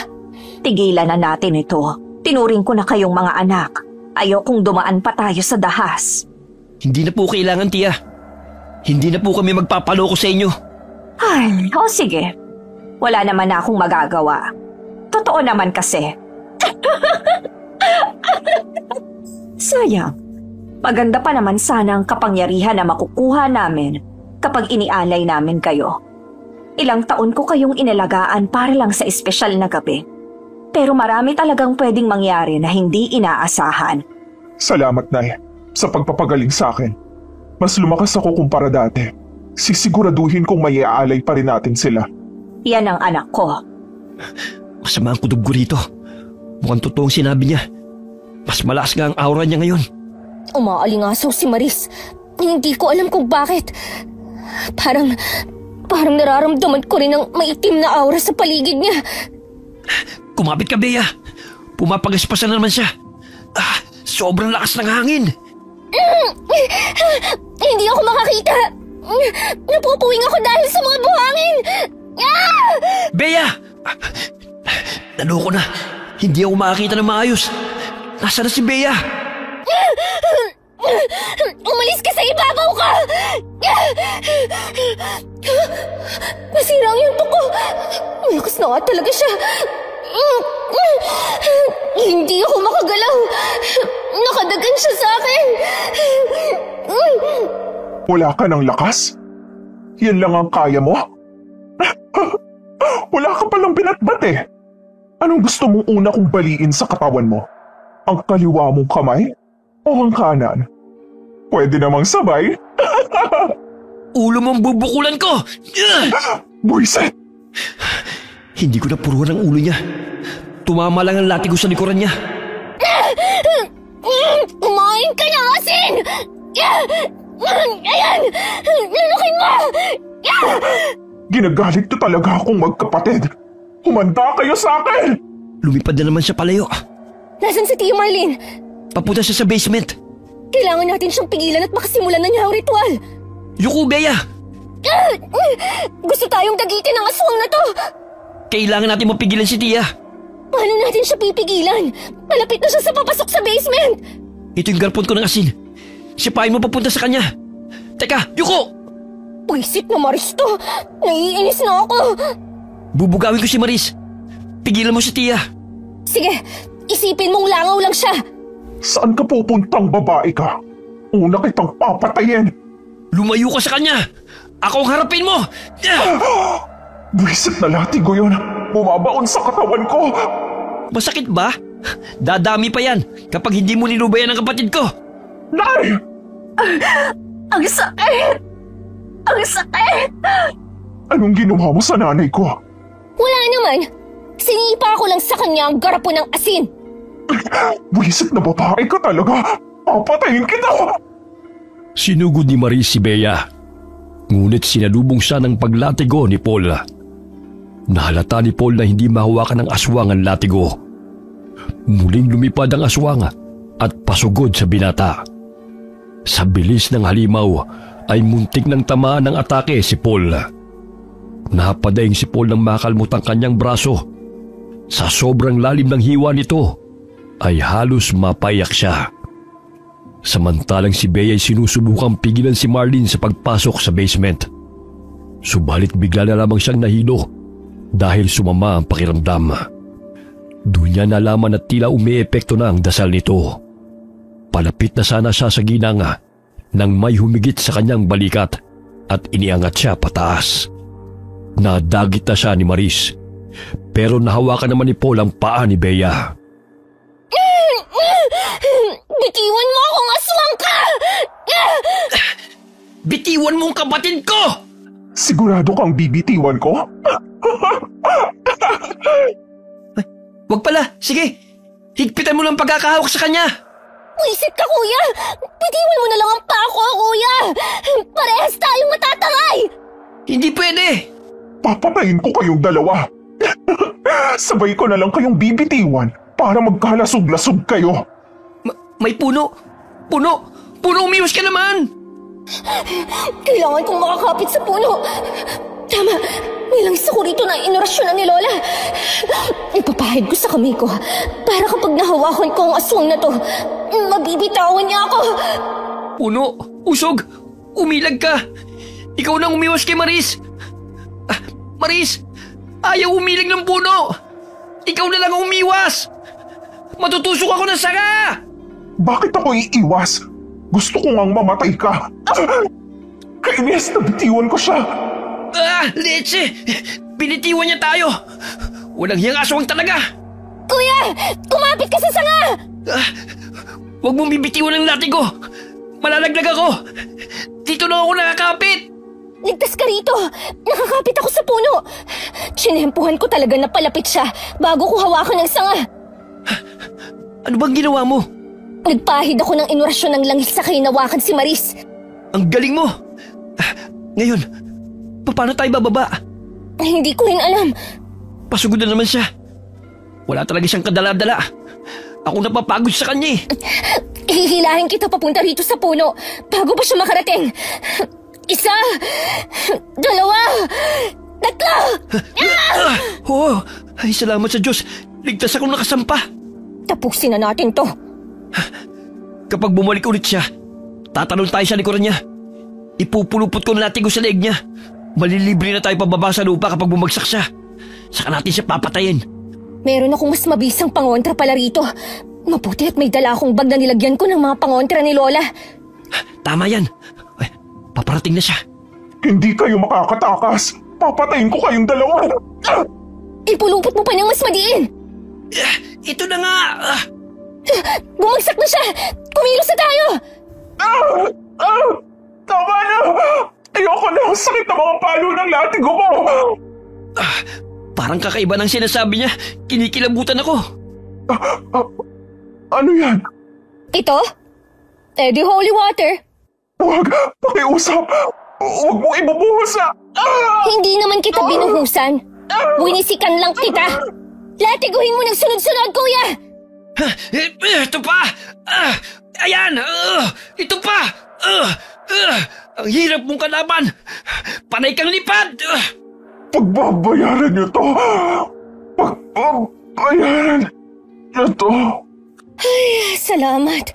Tigilan na natin ito. Tinuring ko na kayong mga anak. Ayokong dumaan pa tayo sa dahas. Hindi na po kailangan, tiya. Hindi na po kami magpapaloko sa inyo. Ay, o sige. Wala naman na akong magagawa. Totoo naman kasi. Sayang. Maganda pa naman sana ang kapangyarihan na makukuha namin kapag inialay namin kayo. Ilang taon ko kayong inalagaan para lang sa espesyal na gabi. Pero marami talagang pwedeng mangyari na hindi inaasahan. Salamat, Nay, sa pagpapagaling sa akin. Mas lumakas ako kumpara dati. Sisiguraduhin kong may iaalay pa rin natin sila. Yan ang anak ko. Masama ang kutob ko rito. Mukhang totoong sinabi niya. Mas malakas nga ang aura niya ngayon. Umaalingasaw si Maris. Hindi ko alam kung bakit. Parang nararamdaman ko rin ang maitim na aura sa paligid niya. Kumapit ka, Bea. Pumapagaspasan na naman siya. Sobrang lakas ng hangin. Hindi ako makakita. Napupuwing ako dahil sa mga buhangin. Bea! Naloko na. Hindi ako makakita ng maayos. Nasaan na si Bea? Umalis ka sa ibabaw ka! Nasira ang yunto ko. Malakas na nga talaga siya. Hindi ako makagalaw. Nakadagan siya sa akin. Wala ka ng lakas? Yan lang ang kaya mo? Wala ka palang binatbat eh. Anong gusto mong una kong baliin sa katawan mo? Ang kaliwa mong kamay o ang kanan? Pwede namang sabay. Ulo mong bubukulan ko! Buisit! Hindi ko napuruan ang ulo niya. Tumama lang ang latigo sa likuran niya. Kumain ka ng asin! Ayan! Lalukin mo! Ginagalit ko talaga akong magkapatid. Humanda kayo sa akin! Lumipad na naman siya palayo. Nasaan si Tia Marlene? Papunta siya sa basement. Kailangan natin siyang pigilan at makasimulan na niya ang ritual. Yuko, Bea! Gusto tayong dagitin ng aswang na to! Kailangan natin mapigilan si Tia. Paano natin siya pipigilan? Malapit na siya sa papasok sa basement! Ito yung garpon ko ng asin. Sipain mo papunta sa kanya. Teka, Yuko! Pwisit na Maris to! Naiinis na ako! Bubugawin ko si Maris. Pigilan mo si Tia. Sige, isipin mong langaw lang siya. Saan ka pupuntang babae ka? Una kitang papatayin. Lumayo ka sa kanya. Ako ang harapin mo. Buisit na latigo yun. Bumabaon sa katawan ko. Masakit ba? Dadami pa yan kapag hindi mo nilubayan ang kapatid ko. Nay! Ang sakit! Ang sakit! Anong ginawa mo sa nanay ko? Wala naman. Sinipa ko lang sa kanya ang garapon ng asin. Buisit na babae ka talaga. Papatayin kita. Sinugod ni Maris si Bea. Ngunit sinalubong siya ng paglatigo ni Paul. Nahalata ni Paul na hindi mahawakan ng aswang ang latigo. Muling lumipad ang aswang at pasugod sa binata. Sa bilis ng halimaw ay muntik ng tamaan ng atake si Paul. Napadaing si Paul nang makalmot ang kanyang braso. Sa sobrang lalim ng hiwa nito ay halos mapaiyak siya. Samantalang si Bea ay sinusubukang pigilan si Marlene sa pagpasok sa basement. Subalit bigla na lamang siyang nahilo dahil sumama ang pakiramdam. Doon niya nalaman at tila umiepekto na ang dasal nito. Palapit na sana siya sa ginanga nang may humigit sa kanyang balikat at iniangat siya pataas. Nadagit na siya ni Maris, pero nahawakan naman ni Paul ang paa ni Bea. Bitiwan mo akong aswang ka! Bitiwan mo ang kapatid ko! Sigurado kang bibitiwan ko? Wag pala, sige. Higpitan mo lang pagkakahawak sa kanya. Wisit ka, kuya! Bitiwan mo na lang ang pako, kuya! Parehas tayong matatangay! Hindi pwede. Papatayin ko kayong dalawa. Sabay ko na lang kayong bibitiwan para magkalasog-lasog kayo. May puno. Puno! Puno, umiwas ka naman! Kailangan kong makakapit sa puno. Tama, may langis ako rito na inorasyonan ni Lola. Ipapahid ko sa kamay ko para kapag nahawakan ko ang aswang na to, mabibitawan niya ako. Puno! Usog! Umilag ka! Ikaw nang umiwas kay Maris! Maris! Ayaw umilag ng puno! Ikaw na lang ang umiwas! Matutusok ako ng sanga! Bakit ako iiwas? Gusto ko ngang mamatay ka. Kainis na bitiwan ko siya. Leche! Binitiwan niya tayo! Walang hiyang aswang talaga! Kuya! Kumapit ka sa sanga! Huwag mong bibitiwan ang latigo! Malalaglag ako! Dito lang ako nakakapit! Ligtas ka rito! Nakakapit ako sa puno! Tsinempuhan ko talaga na palapit siya bago ko hawakan ang sanga. Ano bang ginawa mo? Nagpahid ako ng inorasyon ng langis sa kahinawakan si Maris. Ang galing mo! Ngayon, paano tayo bababa? Hindi ko rin alam. Pasugod na naman siya. Wala talaga siyang kadala-dala. Ako napapagod sa kanya eh. Hihilahin kita papunta rito sa puno bago pa siya makarating. 1, 2, 3! Oo! Ay, salamat sa Diyos. Ligtas akong nakasampa. Tapusin na natin to. Kapag bumalik ulit siya, tatalon tayo sa likuran niya. Ipupulupot ko na natin sa leeg niya. Malilibre na tayo pababa sa lupa kapag bumagsak siya. Saka natin siya papatayin. Meron akong mas mabisang pangontra pala rito. Mabuti at may dala akong bag na nilagyan ko ng mga pangontra ni Lola. Tama yan. Ay, paparating na siya. Hindi kayo makakatakas. Papatayin ko kayong dalawa. Ipulupot mo pa ng mas madiin. Ito na nga. Bumagsak na siya. Kumilos na tayo. Tama na. Ayoko na. Sakit na mga palo ng latigo mo. Parang kakaiba ng sinasabi niya. Kinikilabutan ako. Ano yan? Ito? The holy water. Huwag. Pakiusap. Huwag mo ibubuhos na. Hindi naman kita binuhusan. Winisikan lang kita. Latiguhin mo ng sunod-sunod, kuya. Ito pa. Ayan. Ito pa. Ang hirap mong kalaban. Panay kang lipad. Pagbabayaran niyo to. Pagbabayaran niyo to. Ay, salamat.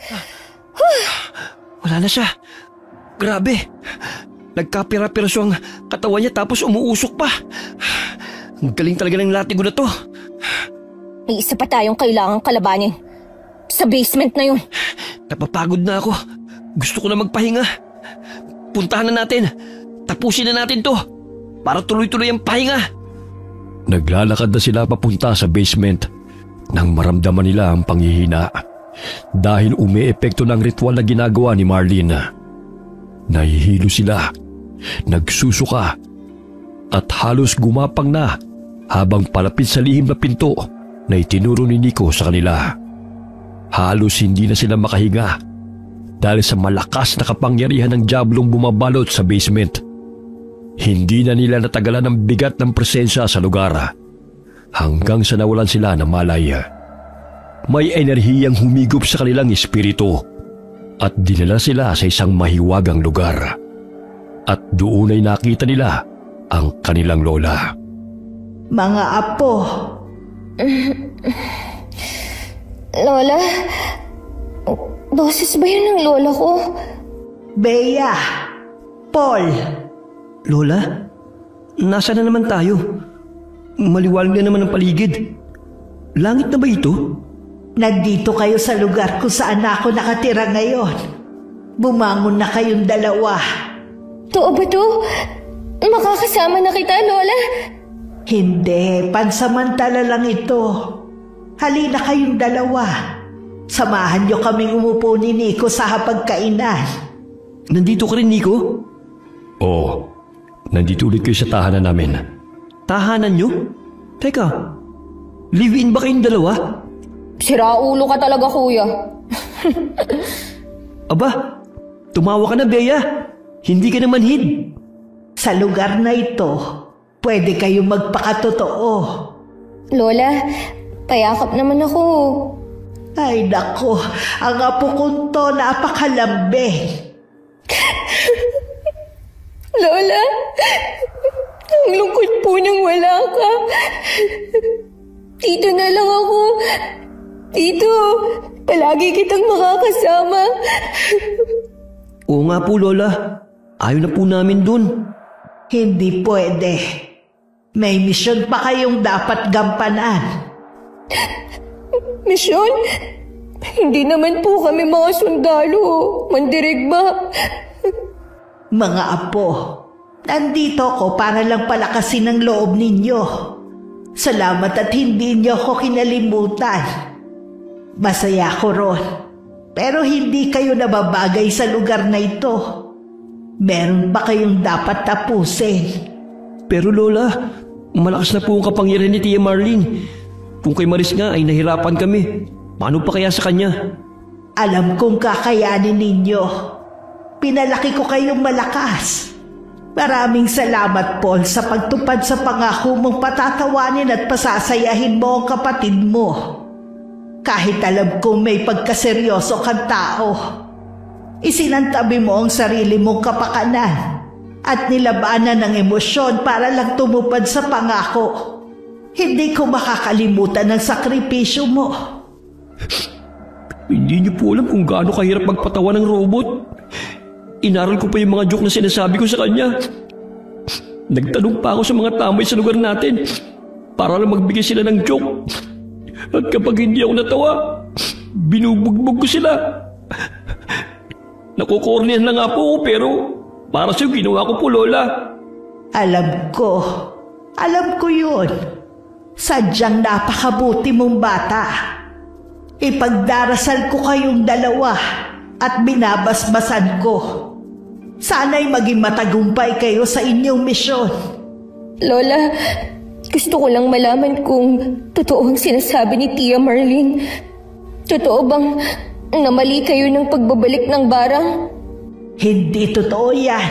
Wala na siya. Grabe. Nagkapira-piraso ang katawan niya tapos umuusok pa. Ang galing talaga ng latigo na to. May isa pa tayong kailangang kalabanin. Sa basement na yun. Napapagod na ako. Gusto ko na magpahinga. Puntahan na natin. Tapusin na natin to. Para tuloy-tuloy ang pahinga. Naglalakad na sila papunta sa basement nang maramdaman nila ang panghihina dahil umiepekto ng ritual na ginagawa ni Marlene. Nahihilo sila, nagsusuka at halos gumapang na habang palapit sa lihim na pinto na itinuro ni Nico sa kanila. Halos hindi na sila makahinga dahil sa malakas na kapangyarihan ng diablong bumabalot sa basement. Hindi na nila natagalan ang bigat ng presensya sa lugar hanggang sa nawalan sila ng malay. May enerhiyang humigop sa kanilang espiritu at dinala sila sa isang mahiwagang lugar. At doon ay nakita nila ang kanilang lola. Mga apo. Lola? Boses ba yun ng lola ko? Bea. Paul. Lola, nasa na naman tayo? Maliwanag na naman ang paligid. Langit na ba ito? Nandito kayo sa lugar kung saan ako nakatira ngayon. Bumangon na kayong dalawa. Totoo ba to? Makakasama na kita, Lola? Hindi, pansamantala lang ito. Halina kayong dalawa. Samahan niyo kaming umupo ni Nico sa hapagkainan. Nandito ka rin, Nico? Oo, nandito ulit kayo sa tahanan namin. Tahanan nyo? Teka, Live-in ba kayong dalawa? Siraulo ka talaga, kuya. Aba, tumawa ka na, Bea. Hindi ka naman hid. Sa lugar na ito, pwede kayong magpakatotoo. Lola, payakap naman ako. Ay nako, ang apo kong to napakalambing. Lola, ang lungkot po nang wala ka. Dito na lang ako. Dito, palagi kitang makakasama. Oo nga po, Lola. Ayaw na po namin dun. Hindi pwede. May misyon pa kayong dapat gampanan. Misyon? Hindi naman po kami mga sundalo. Mandirigma. Mga apo, nandito ako para lang palakasin ang loob ninyo. Salamat at hindi niyo ako kinalimutan. Masaya ko ron. Pero hindi kayo nababagay sa lugar na ito. Meron ba kayong dapat tapusin? Pero Lola, malakas na po ang kapangyarihan ni Tia Marlene. Kung kay Maris nga ay nahirapan kami. Paano pa kaya sa kanya? Alam kong kakayanin ninyo. Pinalaki ko kayong malakas. Maraming salamat, Paul, sa pagtupad sa pangako mong patatawanin at pasasayahin mo ang kapatid mo. Kahit alam kong may pagkaseryoso kang tao, isinantabi mo ang sarili mong kapakanan at nilabanan ng emosyon para lang tumupad sa pangako. Hindi ko makakalimutan ang sakripisyo mo. Hindi niyo po alam kung gaano kahirap magpatawa ng robot. Inaral ko pa yung mga joke na sinasabi ko sa kanya. Nagtanong pa ako sa mga tambay sa lugar natin para lang magbigay sila ng joke. At kapag hindi ako natawa, binubugbog ko sila. Nakukornihan na nga po ako pero para sa'yo ginawa ko po, Lola. Alam ko yun. Sadyang napakabuti mong bata. Ipagdarasal ko kayong dalawa at binabasbasan ko. Sana'y maging matagumpay kayo sa inyong misyon. Lola, gusto ko lang malaman kung totoo ang sinasabi ni Tia Marlene. Totoo bang namali kayo ng pagbabalik ng barang? Hindi totoo yan.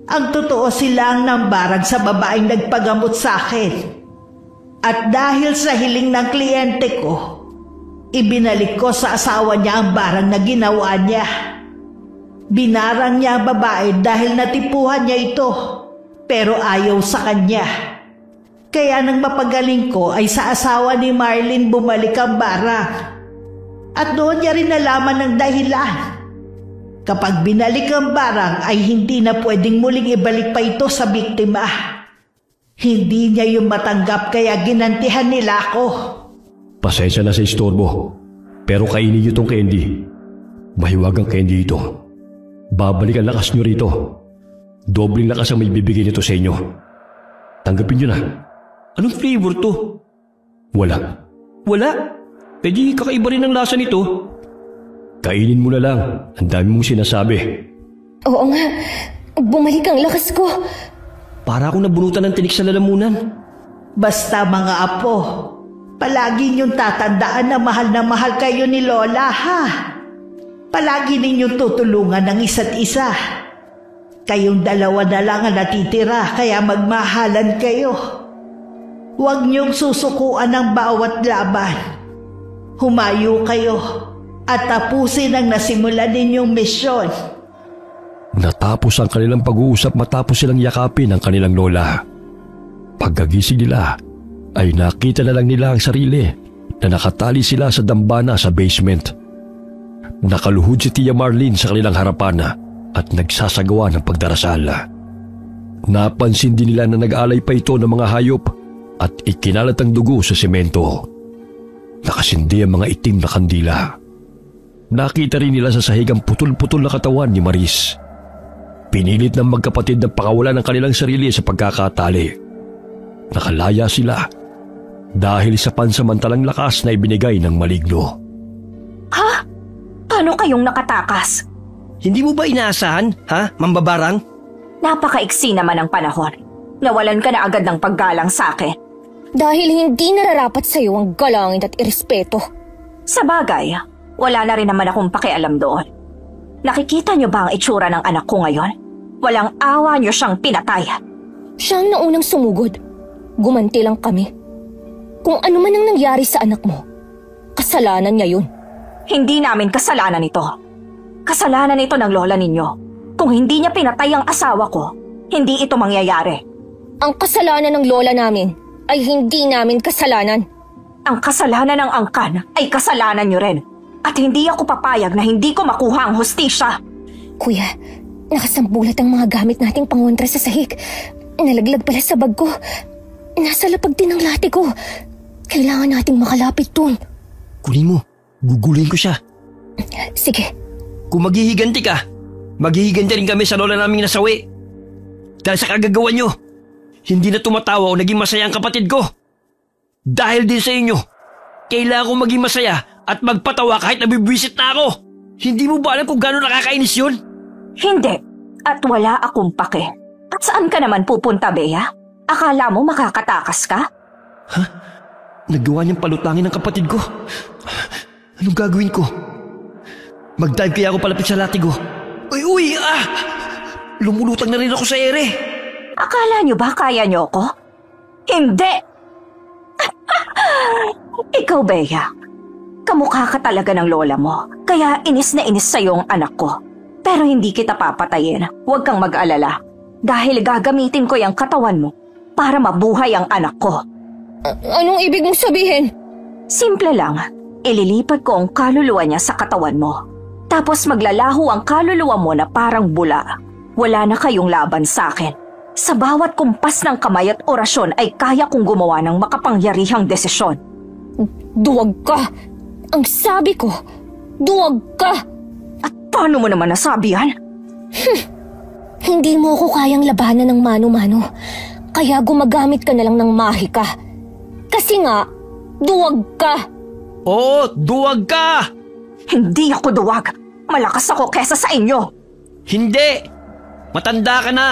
Ang totoo sila ang nambarang sa babaeng nagpagamot sa akin. At dahil sa hiling ng kliyente ko, ibinalik ko sa asawa niya ang barang na ginawa niya. Binarang niya ang babae dahil natipuhan niya ito, pero ayaw sa kanya. Kaya nang mapagaling ko ay sa asawa ni Marlene bumalik ang barang. At doon niya rin nalaman ng dahilan. Kapag binalik ang barang ay hindi na pwedeng muling ibalik pa ito sa biktima. Hindi niya yung matanggap kaya ginantihan nila ako. Pasensya na sa istorbo, pero kainin niyo tong candy. Mahiwagang candy ito. Babalik ang lakas niyo rito. Dobling lakas ang may bibigay nito sa inyo. Tanggapin niyo na. Anong flavor to? Wala. Wala? Pwede kakaiba rin ang lasa nito. Kainin mo na lang. Ang dami mong sinasabi. Oo nga, bumalik ang lakas ko. Para akong nabunutan ng tinik sa lalamunan. Basta mga apo, palagi niyong tatandaan na mahal kayo ni Lola, ha? Palagi ninyong tutulungan ng isa't isa. Kayong dalawa na lang ang natitira, kaya magmahalan kayo. Huwag niyong susukuan ang bawat laban. Humayo kayo at tapusin ang nasimulan ninyong misyon. Natapos ang kanilang pag-uusap matapos silang yakapin ang kanilang lola. Pagkagising nila, ay nakita na lang nila ang sarili na nakatali sila sa dambana sa basement. Nakaluhod si Tia Marlene sa kanilang harapan at nagsasagawa ng pagdarasal. Napansin din nila na nag-alay pa ito ng mga hayop at ikinalat ang dugo sa semento. Nakasindi ang mga itim na kandila. Nakita rin nila sa sahig ang putol-putol na katawan ni Maris. Pinilit ng magkapatid na pakawalan ng kanilang sarili sa pagkakatali. Nakalaya sila dahil sa pansamantalang lakas na ibinigay ng maligno. Ha? Paano kayong nakatakas? Hindi mo ba inaasahan, ha, mambabarang? Napakaiksi naman ang panahon. Nawalan ka na agad ng paggalang sa akin. Dahil hindi nararapat sa'yo ang galangin at irespeto. Sa bagay, wala na rin naman akong pakialam doon. Nakikita niyo ba ang itsura ng anak ko ngayon? Walang awa niyo siyang pinatay. Siya ang naunang sumugod. Gumanti lang kami. Kung ano man ang nangyari sa anak mo, kasalanan niya yun. Hindi namin kasalanan ito. Kasalanan ito ng lola ninyo. Kung hindi niya pinatay ang asawa ko, hindi ito mangyayari. Ang kasalanan ng lola namin ay hindi namin kasalanan. Ang kasalanan ng angkan ay kasalanan niyo rin. At hindi ako papayag na hindi ko makuha ang hustisya. Kuya, nakasambulat ang mga gamit nating pangontra sa sahig. Nalaglag pala sa bag ko. Nasa lapag din ang lati ko. Kailangan nating makalapit dun. Kunin mo. Guguluhin ko siya. Sige. Kung maghihiganti ka, maghihiganti rin kami sa lola naming nasawi. Dahil sa kagagawa nyo, hindi na tumatawa o naging masaya ang kapatid ko. Dahil din sa inyo, kailangan ko maging masaya at magpatawa kahit nabibwisit na ako. Hindi mo ba alam kung gano'n nakakainis yun? Hindi. At wala akong pake. At saan ka naman pupunta, Bea? Akala mo makakatakas ka? Ha? Nagawa niyang palutangin ng kapatid ko. Anong gagawin ko? Mag-dive kaya ako palapit sa latigo. Uy! Lumulutang na rin ako sa ere. Akala niyo ba kaya niyo ako? Hindi! Ikaw, Bea. Kamukha ka talaga ng lola mo. Kaya inis na inis sa'yo ang anak ko. Pero hindi kita papatayin. Huwag kang mag-alala. Dahil gagamitin ko yung katawan mo para mabuhay ang anak ko. Anong ibig mong sabihin? Simple lang. Ililipat ko ang kaluluwa niya sa katawan mo. Tapos maglalaho ang kaluluwa mo na parang bula. Wala na kayong laban sa akin. Sa bawat kumpas ng kamay at orasyon ay kaya kong gumawa ng makapangyarihang desisyon. Duwag ka! Ang sabi ko, duwag ka! At paano mo naman nasabi yan? Hindi mo ako kayang labanan ng mano-mano. Kaya gumagamit ka na lang ng mahika. Kasi nga, duwag ka! Oo, duwag ka! Hindi ako duwag. Malakas ako kesa sa inyo. Hindi! Matanda ka na!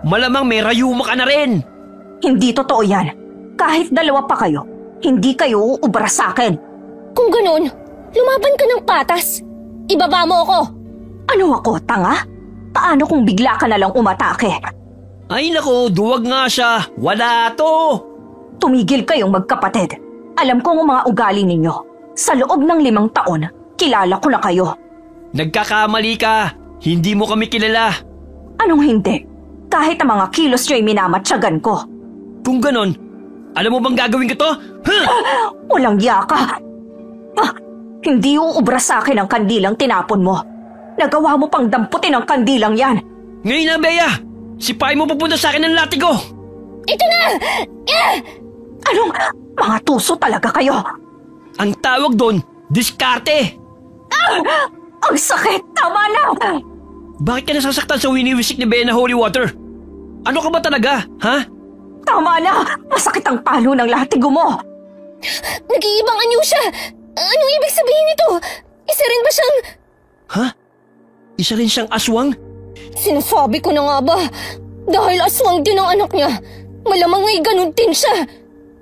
Malamang may rayuma ka na rin! Hindi totoo yan. Kahit dalawa pa kayo, hindi kayo uubra sa akin. Kung ganun, lumaban ka ng patas. Ibaba mo ako! Ano ako, tanga? Paano kung bigla ka na lang umatake? Ay nako, duwag nga siya! Wala to! Tumigil kayong magkapatid. Alam ko ang mga ugali ninyo. Sa loob ng 5 taon, kilala ko na kayo. Nagkakamali ka! Hindi mo kami kilala! Anong hindi? Kahit ang mga kilos nyo'y minamatyagan ko. Kung ganon, alam mo bang gagawin ko to? Walang yaka! Hindi uubra sa akin ang kandilang tinapon mo. Nagawa mo pang damputin ang kandilang yan. Ngayon na, Bea! Sipain mo papunta sa akin ng latigo! Ito na! Anong mga tuso talaga kayo? Ang tawag doon, diskarte! Ang sakit! Tama na! Bakit ka nasasaktan sa winiwisik ni Bea na holy water? Ano ka ba talaga, ha? Tama na! Masakit ang palo ng latigo mo! Nag-iibang anyo siya! Anong ibig sabihin nito? Isa rin ba siyang... Ha? Isa rin siyang aswang? Sinasabi ko na nga ba? Dahil aswang din ang anak niya. Malamang ngay ganun din siya.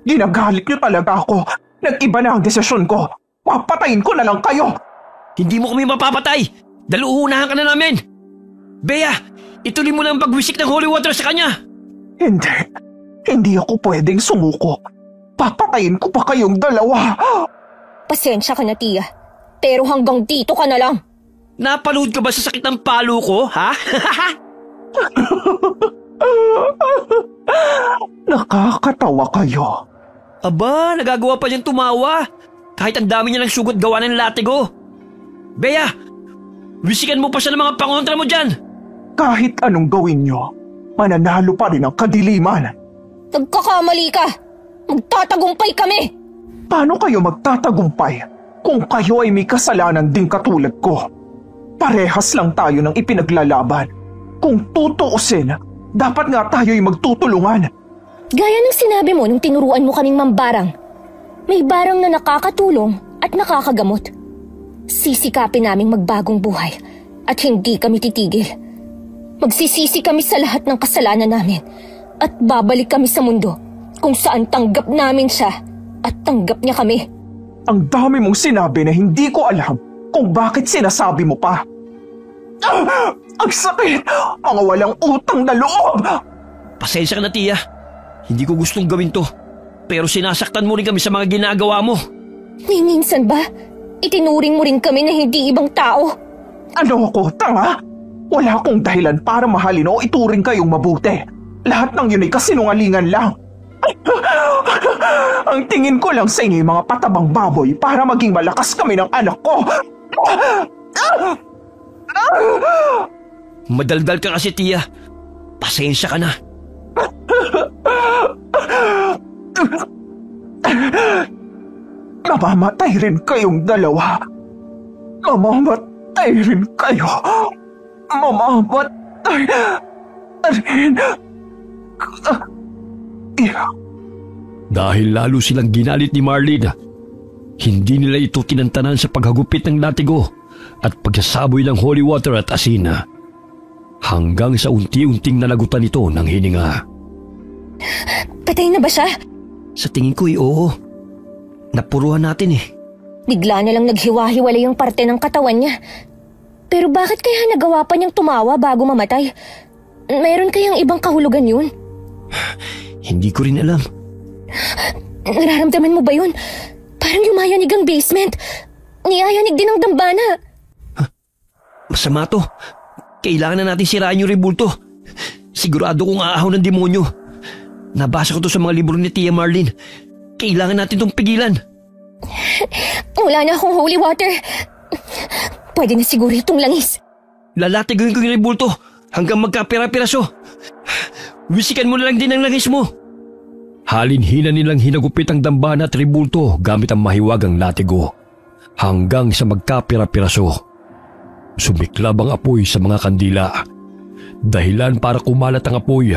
Ginagalit niyo talaga ako. Nag-iba na ang desisyon ko. Papatayin ko na lang kayo. Hindi mo kami mapapatay! Dahil uunahan ka na namin! Bea, ituloy mo na ang pagwisik ng holy water sa kanya! Hindi. Hindi ako pwedeng sumuko. Papatayin ko pa kayong dalawa. Pasensya ka na, Tia. Pero hanggang dito ka na lang. Napalood ka ba sa sakit ng palo ko, ha? Nakakatawa kayo. Aba, nagagawa pa niyang tumawa. Kahit ang dami niya ng sugot gawa ng latigo. Bea, wisikan mo pa siya ng mga pangontra mo dyan. Kahit anong gawin niyo, mananalo pa rin ang kadiliman. Nagkakamali ka. Magtatagumpay kami. Paano kayo magtatagumpay kung kayo ay may kasalanan din katulad ko? Parehas lang tayo ng ipinaglalaban. Kung tutuusin, dapat nga tayo ay magtutulungan. Gaya ng sinabi mo nung tinuruan mo kaming mambarang. May barang na nakakatulong at nakakagamot. Sisikapin naming magbagong buhay at hindi kami titigil. Magsisisi kami sa lahat ng kasalanan namin at babalik kami sa mundo kung saan tanggap namin siya at tanggap niya kami. Ang dami mong sinabi na hindi ko alam kung bakit sinasabi mo pa. Ang sakit! Mga walang utang na loob! Pasensya ka na, Tia. Hindi ko gustong gawin to. Pero sinasaktan mo rin kami sa mga ginagawa mo. Minsan ba, itinuring mo rin kami na hindi ibang tao? Ano ako, tanga? Wala akong dahilan para mahalin o ituring kayong mabuti. Lahat ng yun ay kasinungalingan lang. Ang tingin ko lang sa inyo yung mga patabang baboy para maging malakas kami ng anak ko. Madaldal ka kasi, Tia. Pasensya ka na. Mamamatay rin kayong dalawa. Mamamatay rin kayo. Mamamatay rin. Dahil lalo silang ginalit ni Marlene, hindi nila ito tinantanan sa paghagupit ng latigo at pagsasaboy ng holy water at asina. Hanggang sa unti-unting nalagutan ito ng hininga. Patay na ba siya? Sa tingin ko oo. Napuruhan natin eh. Bigla na lang naghiwa-hiwalay ang parte ng katawan niya. Pero bakit kaya nagawa pa niyang tumawa bago mamatay? Mayroon kayang ibang kahulugan yun? Hindi ko rin alam. Nararamdaman mo ba yun? Parang yumayanig ang basement. Niyayanig din ang dambana. Masama to. Kailangan na natin sirain yung rebulto. Sigurado kong aahaw ng demonyo. Nabasa ko to sa mga libro ni Tia Marlene. Kailangan natin tong pigilan. Wala na akong holy water. Pwede na siguro itong langis. Lalatiguin ko yung rebulto hanggang magkapira-piraso. Wisikan mo na lang din ang langis mo. Halin-hina nilang hinagupit ang dambana at rebulto gamit ang mahiwagang latigo hanggang sa magkapira-piraso. Sumiklab ang apoy sa mga kandila. Dahilan para kumalat ang apoy.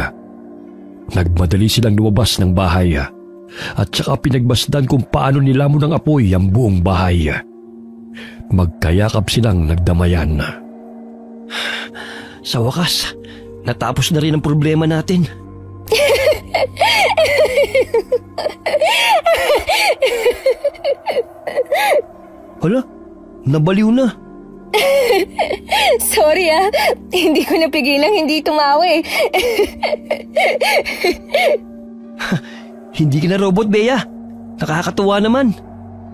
Nagmadali silang lumabas ng bahay at saka pinagbasdan kung paano nilamon ng apoy ang buong bahay. Magkayakap silang nagdamayan. Sa wakas, natapos na rin ang problema natin. Hala, nabaliw na. Sorry hindi ko napigilang hindi tumawa eh. Hindi ka na robot, Bea. Nakakatuwa naman.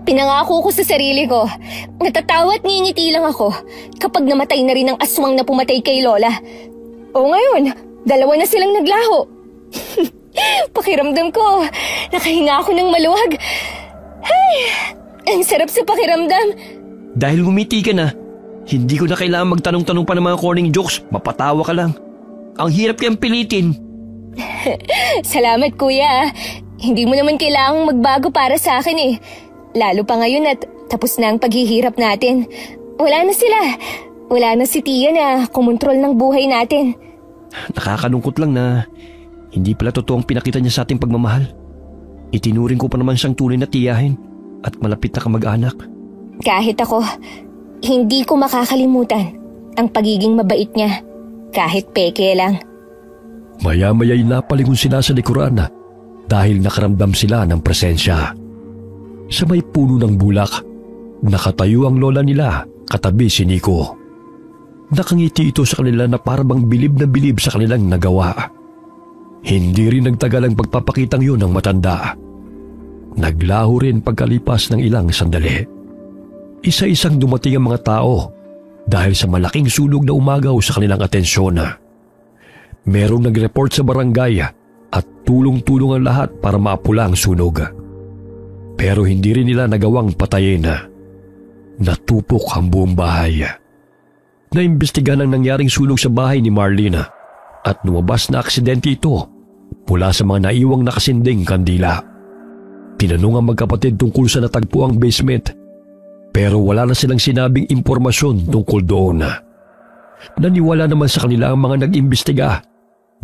Pinangako ko sa sarili ko. Natatawa at ngingiti lang ako kapag namatay na rin ang aswang na pumatay kay Lola. O ngayon, dalawa na silang naglaho. Pakiramdam ko, nakahinga ako ng maluwag. Ay, ang sarap sa pakiramdam. Dahil ngumiti ka na, hindi ko na kailangan magtanong-tanong pa ng mga corning jokes. Mapatawa ka lang. Ang hirap kayang pilitin. Salamat kuya. Hindi mo naman kailangang magbago para sa akin eh. Lalo pa ngayon at tapos na ang paghihirap natin. Wala na sila. Wala na si Tia na kumontrol ng buhay natin. Nakakalungkot lang na hindi pala totoong pinakita niya sa ating pagmamahal. Itinuring ko pa naman siyang tunay na tiyahin at malapit na kamag-anak. Kahit ako, hindi ko makakalimutan ang pagiging mabait niya kahit peke lang. Maya-maya'y napalingon sila sa likuran dahil nakaramdam sila ng presensya. Sa may puno ng bulak, nakatayo ang lola nila katabi si Nico. Nakangiti ito sa kanila na parang bilib na bilib sa kanilang nagawa. Hindi rin nagtagal ang pagpapakitang yun ng matanda. Naglaho rin pagkalipas ng ilang sandali. Isa-isang dumating ang mga tao dahil sa malaking sunog na umagaw sa kanilang atensyon. Merong nag-report sa barangay at tulong-tulong ang lahat para maapula ang sunog. Pero hindi rin nila nagawang patayin. Natupok ang buong bahay. Naimbestigahan ang nangyaring sunog sa bahay ni Marlene at lumabas na aksidente ito mula sa mga naiwang nakasinding kandila. Tinanong ang magkapatid tungkol sa natagpuang basement pero wala na silang sinabing impormasyon tungkol doon. Naniwala naman sa kanila ang mga nag-imbestiga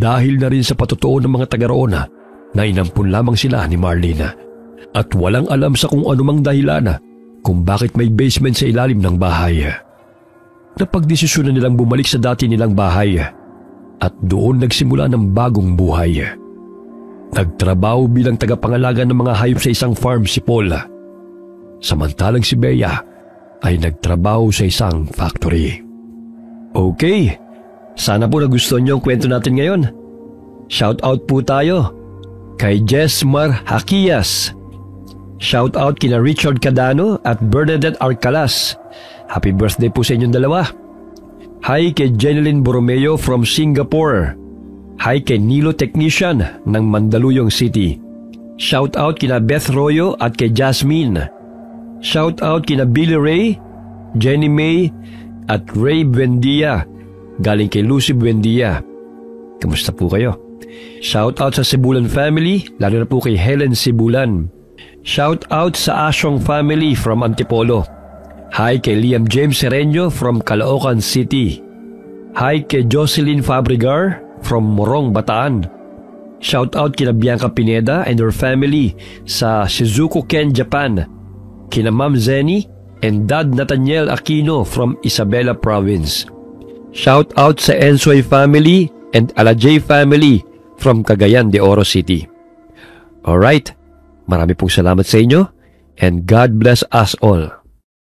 dahil na rin sa patotoo ng mga taga-roon na inampun lamang sila ni Marlene at walang alam sa kung anumang dahilan kung bakit may basement sa ilalim ng bahay. Napagdesisyonan nilang bumalik sa dati nilang bahay at doon nagsimula ng bagong buhay. Nagtrabaho bilang tagapangalaga ng mga hayop sa isang farm si Paul. Samantalang si Bea ay nagtrabaho sa isang factory. Okay, sana po nagustuhan niyo ang kwento natin ngayon. Shout out po tayo kay Jesmar Hakias. Shout out kina Richard Cadano at Bernadette Arcalas. Happy birthday po sa inyong dalawa. Hi kay Jeneline Borromeo from Singapore. Hi kay Nilo Technician ng Mandaluyong City. Shout out kina Beth Royo at kay Jasmine. Shout out kina Billy Ray, Jenny May at Ray Buendia galing kay Lucy Buendia. Kamusta po kayo? Shout out sa Sibulan family, lalo na po kay Helen Sibulan. Shout out sa Asyong family from Antipolo. Hi kay Liam James Sereño from Caloocan City. Hi kay Jocelyn Fabregar from Morong, Bataan. Shout out kina Bianca Pineda and her family sa Shizuoka, Ken, Japan. Kina Ma'am Zenny and Dad Nathaniel Aquino from Isabela Province. Shout out sa Ensoy family and Alajay family from Cagayan de Oro City. Alright, marami pong salamat sa inyo and God bless us all.